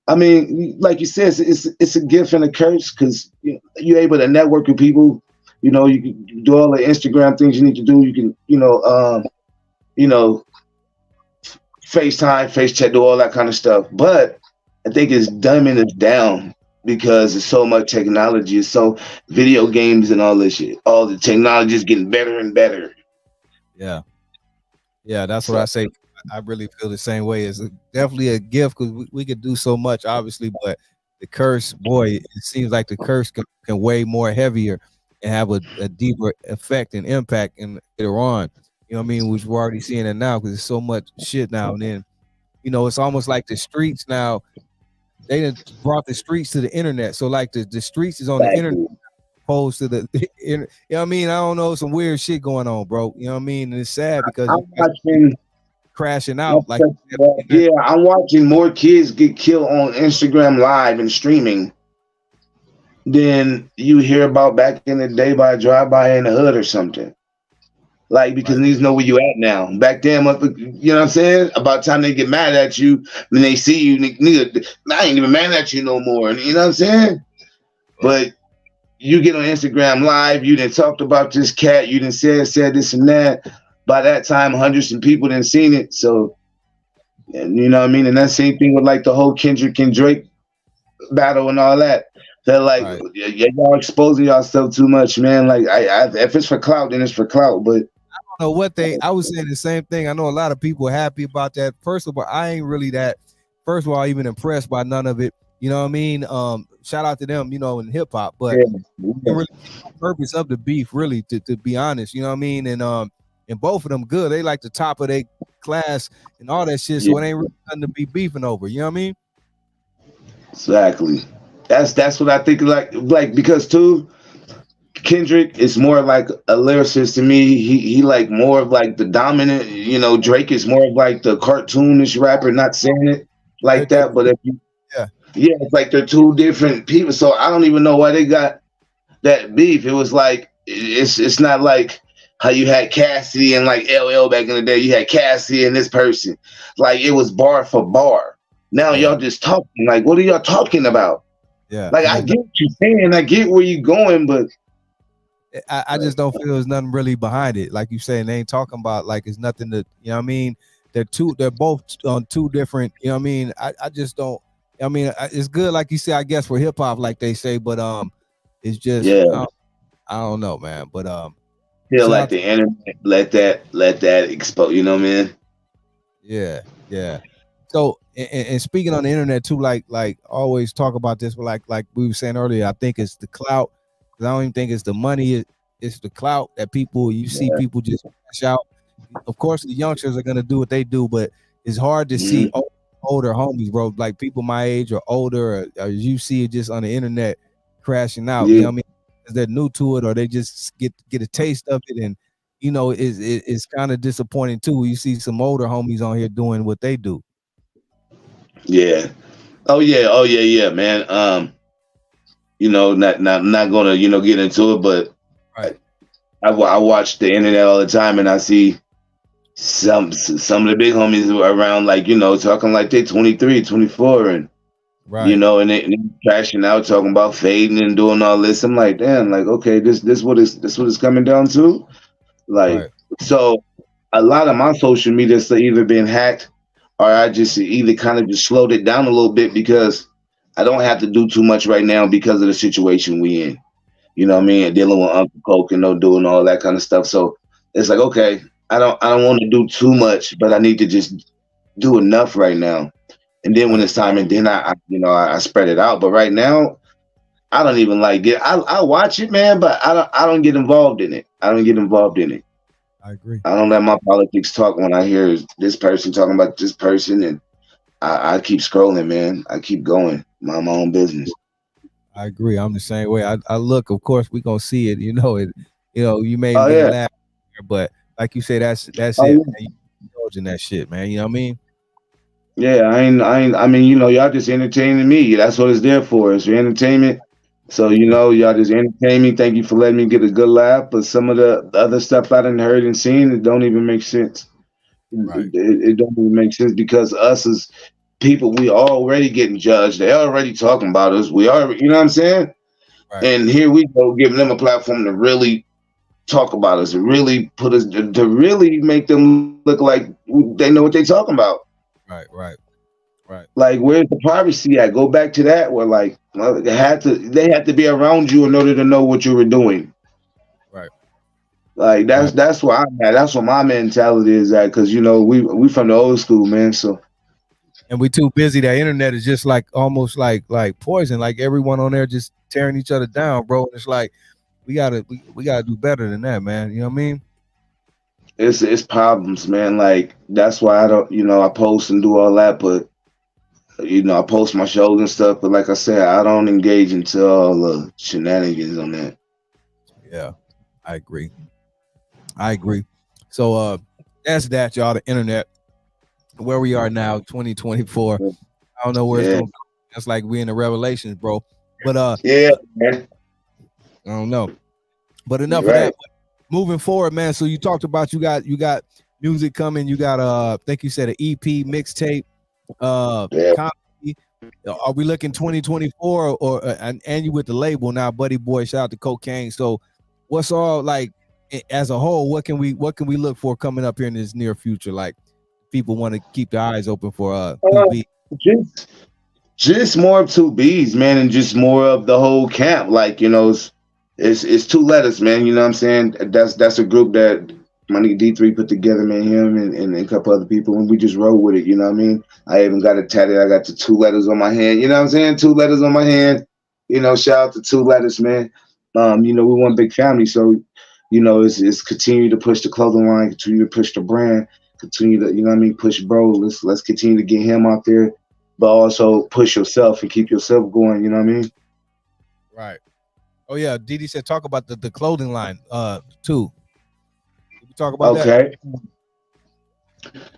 I mean, like you said, it's a gift and a curse, because you're able to network with people. You can do all the Instagram things you need to do. You can, FaceTime, face chat, do all that kind of stuff. But I think it's dumbing us down, because there's so much technology. So video games and all this shit. All the technology is getting better and better. Yeah, that's what I say. I really feel the same way. It's definitely a gift, because we could do so much, obviously, but the curse, boy, it seems like the curse can weigh more heavier and have a deeper effect and impact in later on. You know what I mean? Which we're already seeing it now, because there's so much shit now. And then, it's almost like the streets now. They done brought the streets to the internet. So like the streets is on the internet opposed to the you know what I mean? I don't know, some weird shit going on, bro. You know what I mean? And it's sad, because I'm watching crashing out. Like, yeah, I'm watching more kids get killed on Instagram Live and streaming than you hear about back in the day by a drive-by in the hood or something. Like, because niggas know where you at now. Back then, you know what I'm saying? About the time they get mad at you, when they see you, nigga, I ain't even mad at you no more. You know what I'm saying? But you get on Instagram Live, you done talked about this cat, you done said this and that. By that time, hundreds of people done seen it. So, you know what I mean? And that same thing with like the whole Kendrick and Drake battle and all that. They're like, y'all exposing yourself too much, man. Like, if it's for clout, then it's for clout. But I don't know I was saying the same thing. I know a lot of people are happy about that. First of all, I ain't really even impressed by none of it. You know what I mean? Shout out to them, in hip hop, but really the purpose of the beef, really, to be honest, you know what I mean? And both of them good. They like the top of their class and all that shit. So it ain't really nothing to be beefing over. You know what I mean? Exactly. That's what I think. Like because too, Kendrick is more like a lyricist to me. He like more of like the dominant. Drake is more of like the cartoonish rapper. Not saying it like that, but it's like they're two different people. So I don't even know why they got that beef. It was like it's not like how you had Cassidy and like LL back in the day. You had Cassidy and this person. Like, it was bar for bar. Now y'all just talking. Like, what are y'all talking about? Yeah. Like, I get what you're saying. I get where you're going, but I just don't feel there's nothing really behind it. Like you saying, they ain't talking about like it's nothing to, you know what I mean? They're both on two different, you know what I mean? I just don't, I mean, it's good, like you say, I guess, for hip hop, like they say, but it's just, I don't know, man. But feel like the internet let that expose, you know what I mean? Yeah. So, and speaking on the internet too, like always talk about this, but like we were saying earlier, I think it's the clout. I don't even think it's the money. It's the clout that you see people just cash out. Of course, the youngsters are gonna do what they do, but it's hard to see older homies, bro. Like people my age or older, or you see it just on the internet crashing out. You know what I mean? Because they're new to it, or they just get a taste of it, and it's kind of disappointing too. You see some older homies on here doing what they do. Yeah. Oh yeah, man. Not gonna get into it, but I watch the internet all the time, and I see some of the big homies around, like talking like they 23, 24, and and they crashing out, talking about fading and doing all this. I'm like, damn, like, okay, this what it's coming down to, like. So a lot of my social media's either been hacked or I just either kind of just slowed it down a little bit because I don't have to do too much right now because of the situation we in. You know what I mean? Dealing with Uncle Coke and doing all that kind of stuff. So it's like, okay, I don't want to do too much, but I need to just do enough right now. And then when it's time, and then I spread it out. But right now, I don't even like it. I watch it, man, but I don't get involved in it. I don't get involved in it. I agree. I don't let my politics talk when I hear this person talking about this person, and I keep scrolling, man. I keep going, mind my own business. I agree. I'm the same way. I look, of course, we gonna see it. You know it. You know, you may laugh, but like you say, that's it. Man. You indulging that shit, man. You know what I mean? Yeah, I mean, y'all just entertaining me. That's what it's there for. It's for entertainment. So, y'all just entertain me. Thank you for letting me get a good laugh. But some of the other stuff I done heard and seen, it don't even make sense. Right. It don't even make sense because us as people, we already getting judged. They already talking about us. We are, you know what I'm saying? Right. And here we go, giving them a platform to really talk about us, to really put us, to really make them look like they know what they talking about. Right. Like, where's the privacy at? Go back to that. Where like they had to be around you in order to know what you were doing. Right. Like that's where I'm at. That's what my mentality is at. Because we from the old school, man. So. And we too busy. That internet is just like almost like poison. Like everyone on there just tearing each other down, bro. It's like we gotta do better than that, man. You know what I mean? It's problems, man. Like that's why I don't, I post and do all that, but I post my shows and stuff. But like I said, I don't engage into all the shenanigans on that. Yeah, I agree. So that's that, y'all. The internet. Where we are now, 2024. I don't know where it's going. That's like we in the Revelations, bro. But yeah, man. I don't know. But enough of that. Moving forward, man. So you talked about you got music coming. You got I think you said an EP mixtape. Comedy. Are we looking 2024 or and you with the label now, Buddy Boy? Shout out to Cocaine. So what's all like as a whole? What can we look for coming up here in this near future? Like. People want to keep their eyes open for just more of 2Bs, man, and just more of the whole camp. Like, it's 2 letters, man. You know what I'm saying? That's a group that my nigga D3 put together, man, him and a couple other people, and we just roll with it, you know what I mean? I even got it tatted. I got the 2 letters on my hand, you know what I'm saying? 2 letters on my hand. Shout out to 2 letters, man. We one big family, so it's continue to push the clothing line, continue to push the brand. Continue to, push bro. Let's continue to get him out there, but also push yourself and keep yourself going. You know what I mean? Right. Oh yeah, DD said talk about the clothing line too. Did we talk about that? Okay.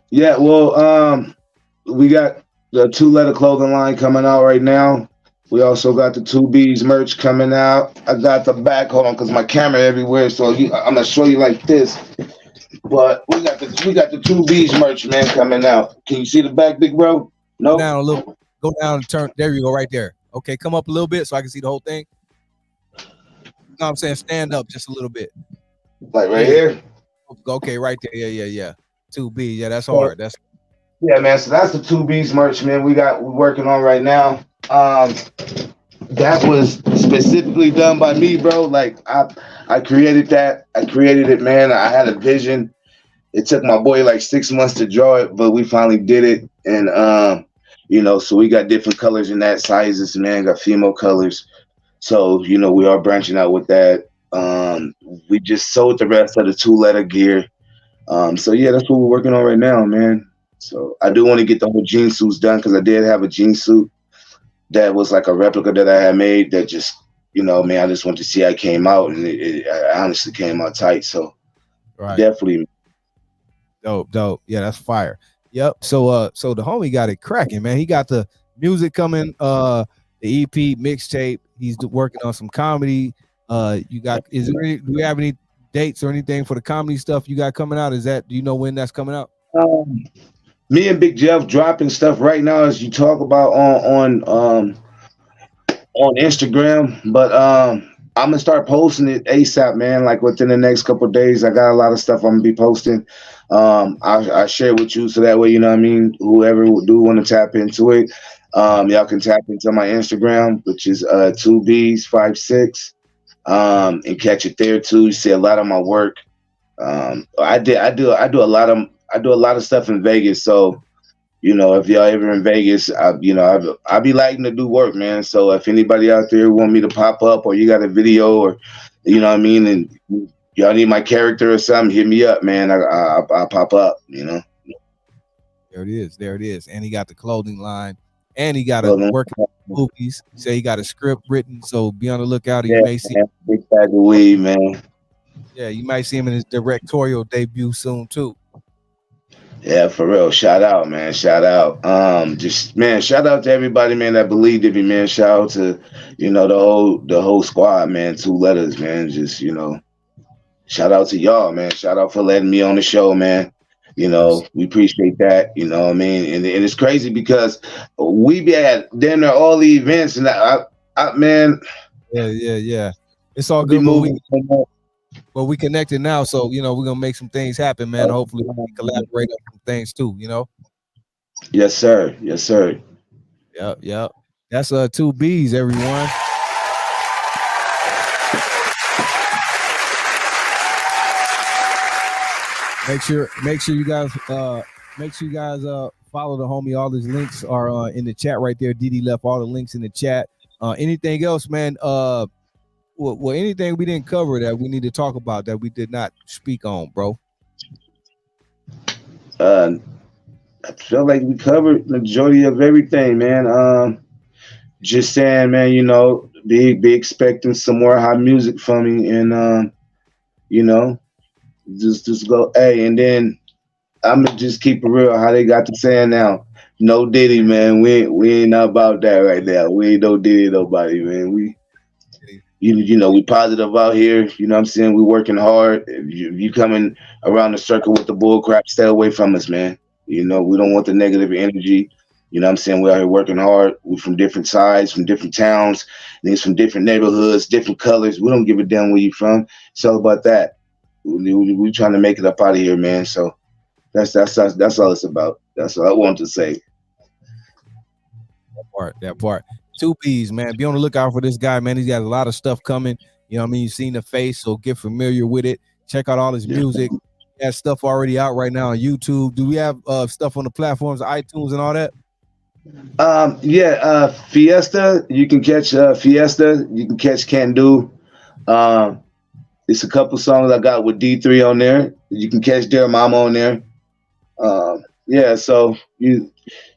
Yeah. Well, we got the 2-letter clothing line coming out right now. We also got the 2Bs merch coming out. I got the back. Hold on, because my camera everywhere, so I'm gonna show you like this. But we got the 2Bs merch, man, coming out. Can you see the back, big bro? No. Go down and turn. There you go, right there. Okay, come up a little bit so I can see the whole thing. You know what I'm saying? Stand up just a little bit. Like right here? Okay, right there. Yeah. 2B. Yeah, that's hard. Man. So that's the 2Bs merch, man. We're working on right now. That was specifically done by me, bro. Like I created that. I created it, man. I had a vision. It took my boy like 6 months to draw it, but we finally did it. And so we got different colors in that sizes, man. Got female colors. So, we are branching out with that. We just sold the rest of the 2-letter gear. So yeah, that's what we're working on right now, man. So I do want to get the whole jean suits done because I did have a jean suit that was like a replica that I had made that just, man, I just wanted to see how it came out, and it honestly came out tight. So definitely. Dope. Yeah, that's fire. Yep. So the homie got it cracking, man. He got the music coming, the EP mixtape. He's working on some comedy. Do we have any dates or anything for the comedy stuff you got coming out? Do you know when that's coming out? Me and Big Jeff dropping stuff right now as you talk about on Instagram, but gonna start posting it ASAP, man. Like within the next couple of days, I got a lot of stuff I'm gonna be posting. I share with you so that way, you know what I mean. Whoever do want to tap into it, y'all can tap into my Instagram, which is 2Beez56, and catch it there too. You see a lot of my work. I do a lot of stuff in Vegas, so. You know, if y'all ever in Vegas, I be liking to do work, man. So if anybody out there want me to pop up, or you got a video, or you know what I mean, and y'all need my character or something, hit me up, man. I'll pop up, you know. There it is. And he got the clothing line, and he got a working movies. Say he got a script written, so be on the lookout. You may see big bag of weed, man. Yeah, you might see him in his directorial debut soon too. Yeah, for real. Shout out, man. Shout out. Shout out to everybody, man, that believed in me, man. Shout out to, you know, the whole squad, man. 2 letters, man. Just, you know, shout out to y'all, man. Shout out for letting me on the show, man. You know, we appreciate that. You know what I mean? And it's crazy because we be at dinner, all the events, and I man. Yeah. It's all good. Well, we connected now, so you know we're gonna make some things happen, man. Hopefully, we can collaborate on some things too. You know. Yes, sir. Yes, sir. Yep. That's 2Beez, everyone. Make sure you guys follow the homie. All his links are in the chat right there. DD left all the links in the chat. Anything else, man? Well, anything we didn't cover that we need to talk about that we did not speak on, bro? I feel like we covered the majority of everything, man. Just saying, man, you know, be expecting some more hot music from me, and you know, just go, hey, and then I'm gonna just keep it real. How they got to saying now, no Diddy, man. We ain't about that right now. We ain't no Diddy, nobody, man. You know, we positive out here. You know what I'm saying? We working hard. If you coming around the circle with the bull crap, stay away from us, man. You know, we don't want the negative energy. You know what I'm saying? We're out here working hard. We from different sides, from different towns, things from different neighborhoods, different colors. We don't give a damn where you from. It's all about that. We trying to make it up out of here, man. So that's all it's about. That's all I want to say. That part. 2Beez, man. Be on the lookout for this guy, man. He's got a lot of stuff coming. You know what I mean? You've seen the face, so get familiar with it. Check out all his music. He has stuff already out right now on YouTube. Do we have stuff on the platforms, iTunes and all that? Fiesta. You can catch Fiesta. You can catch Can Do. It's a couple songs I got with D3 on there. You can catch Dear Mama on there. So you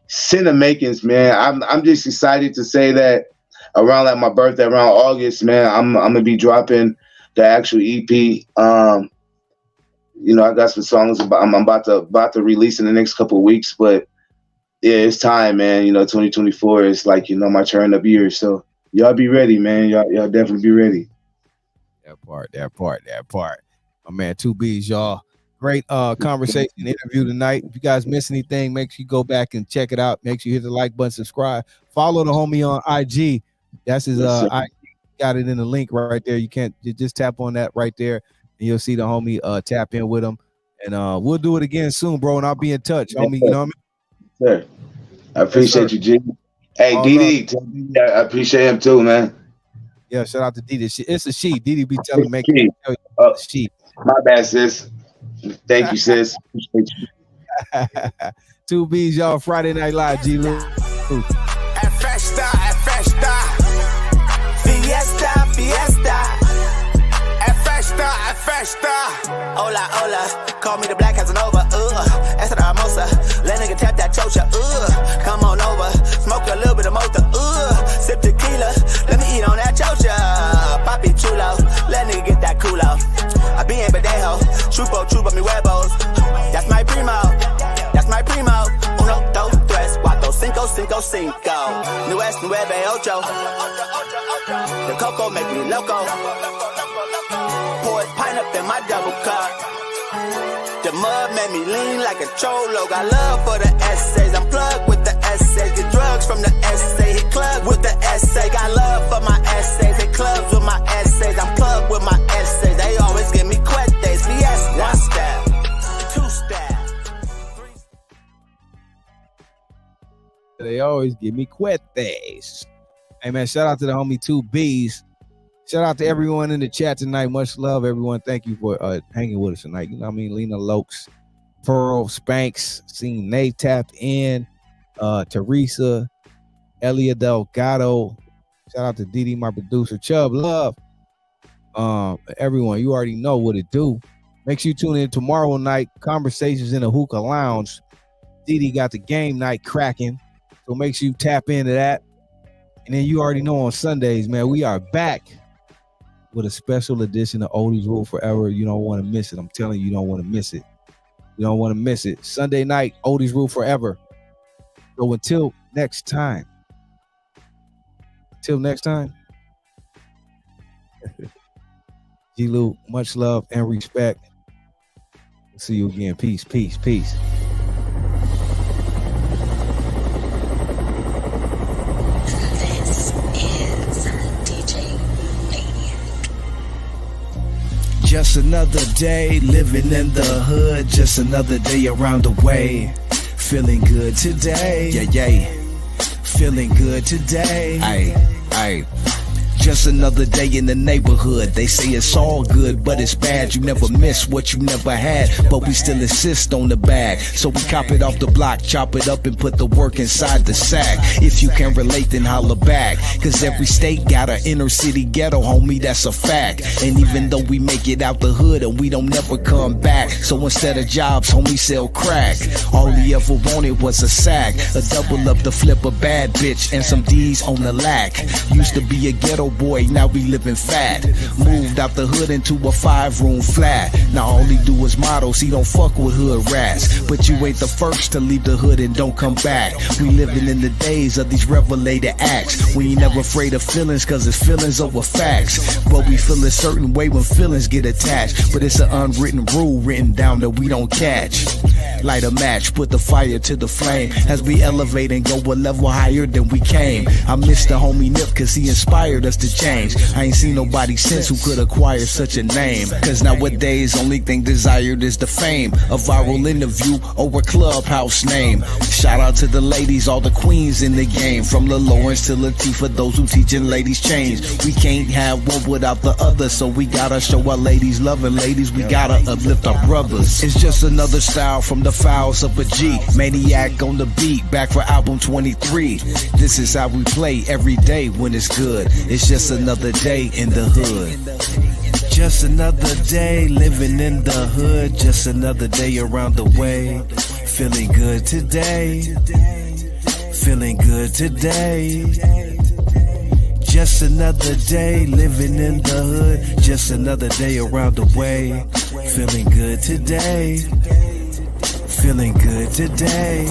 Cinemakings, man. I'm just excited to say that around like my birthday, around August, man, I'm gonna be dropping the actual EP. You know, I got some songs I'm about to release in the next couple of weeks, but yeah, it's time, man. You know, 2024 is like, you know, my turn up year. So y'all be ready, man. Y'all definitely be ready. That part. My man 2Beez, y'all. Great conversation interview tonight. If you guys miss anything, make sure you go back and check it out. Make sure you hit the like button, subscribe, follow the homie on IG. That's his IG. Got it in the link right there. You can't just tap on that right there, and you'll see the homie tap in with him. And we'll do it again soon, bro. And I'll be in touch, homie. You know what I mean? Sir, I appreciate you, G. Hey, DD, I appreciate him too, man. Yeah, shout out to DD. It's a she. DD be telling me, she. My bad, sis. Thank you, sis. Appreciate you. 2Beez, y'all. Friday Night Live, G-Lew. Fiesta. Hola. Call me the Black Casanova. Esa la hermosa. Let nigga tap that chocha. Come on over. Smoke a little bit of mota. Sip tequila. Let me eat on that chocha. Papi chulo. Let nigga get that culo. I be en Badejo. Chupo mi huevos. That's my primo. Uno, dos, tres, cuatro, cinco. New es nueve, ocho. The coco make me loco. Pour pint up in my double cup. The mud made me lean like a cholo. Got love for the essays. I'm plugged with the essays. Get drugs from the essay. Hit club with the essay. Got love for my essays. Hit clubs with my essays. always give me cuetes. Hey, man, shout out to the homie 2 Beez. Shout out to everyone in the chat tonight. Much love, everyone. Thank you for hanging with us tonight. You know what I mean? Lena Lokes, Pearl, Spanks, seeing Nate tap in, Teresa, Elia Delgado. Shout out to DD, my producer. Chubb, love. Everyone, you already know what it do. Make sure you tune in tomorrow night. Conversations in the Hookah Lounge. DD got the game night cracking. So make sure you tap into that. And then you already know on Sundays, man, we are back with a special edition of Oldies Rule Forever. You don't want to miss it. I'm telling you, you don't want to miss it. You don't want to miss it. Sunday night, Oldies Rule Forever. So until next time. G-Lew, much love and respect. See you again. Peace, peace, peace. Just another day living in the hood, just another day around the way. Feeling good today, yeah. Feeling good today, aye. Just another day in the neighborhood. They say it's all good, but it's bad. You never miss what you never had, but we still insist on the bag. So we cop it off the block, chop it up and put the work inside the sack. If you can relate, then holla back, cause every state got an inner city ghetto, homie, that's a fact. And even though we make it out the hood and we don't never come back, so instead of jobs, homie, sell crack. All he ever wanted was a sack, a double up to flip a bad bitch, and some D's on the lack. Used to be a ghetto boy, now we living fat. Moved out the hood into a 5-room flat. Now all he do is models, he don't fuck with hood rats. But you ain't the first to leave the hood and don't come back. We living in the days of these revelated acts. We ain't never afraid of feelings, cause it's feelings over facts. But we feel a certain way when feelings get attached. But it's an unwritten rule written down that we don't catch. Light a match, put the fire to the flame, as we elevate and go a level higher than we came. I miss the homie Nip, cause he inspired us to change. I ain't seen nobody since who could acquire such a name. Cause nowadays, only thing desired is the fame, a viral interview or a clubhouse name. Shout out to the ladies, all the queens in the game, from Lil Lawrence to Latifah, those who teaching ladies change. We can't have one without the other, so we gotta show our ladies love, and ladies, we gotta uplift our brothers. It's just another style from the files of a G. Maniac on the beat, back for album 23. This is how we play every day when it's good. It's just another day in the hood. Just another day living in the hood. Just another day around the way. Feeling good today. Feeling good today. Just another day living in the hood. Just another day around the way. Feeling good today. Feeling good today.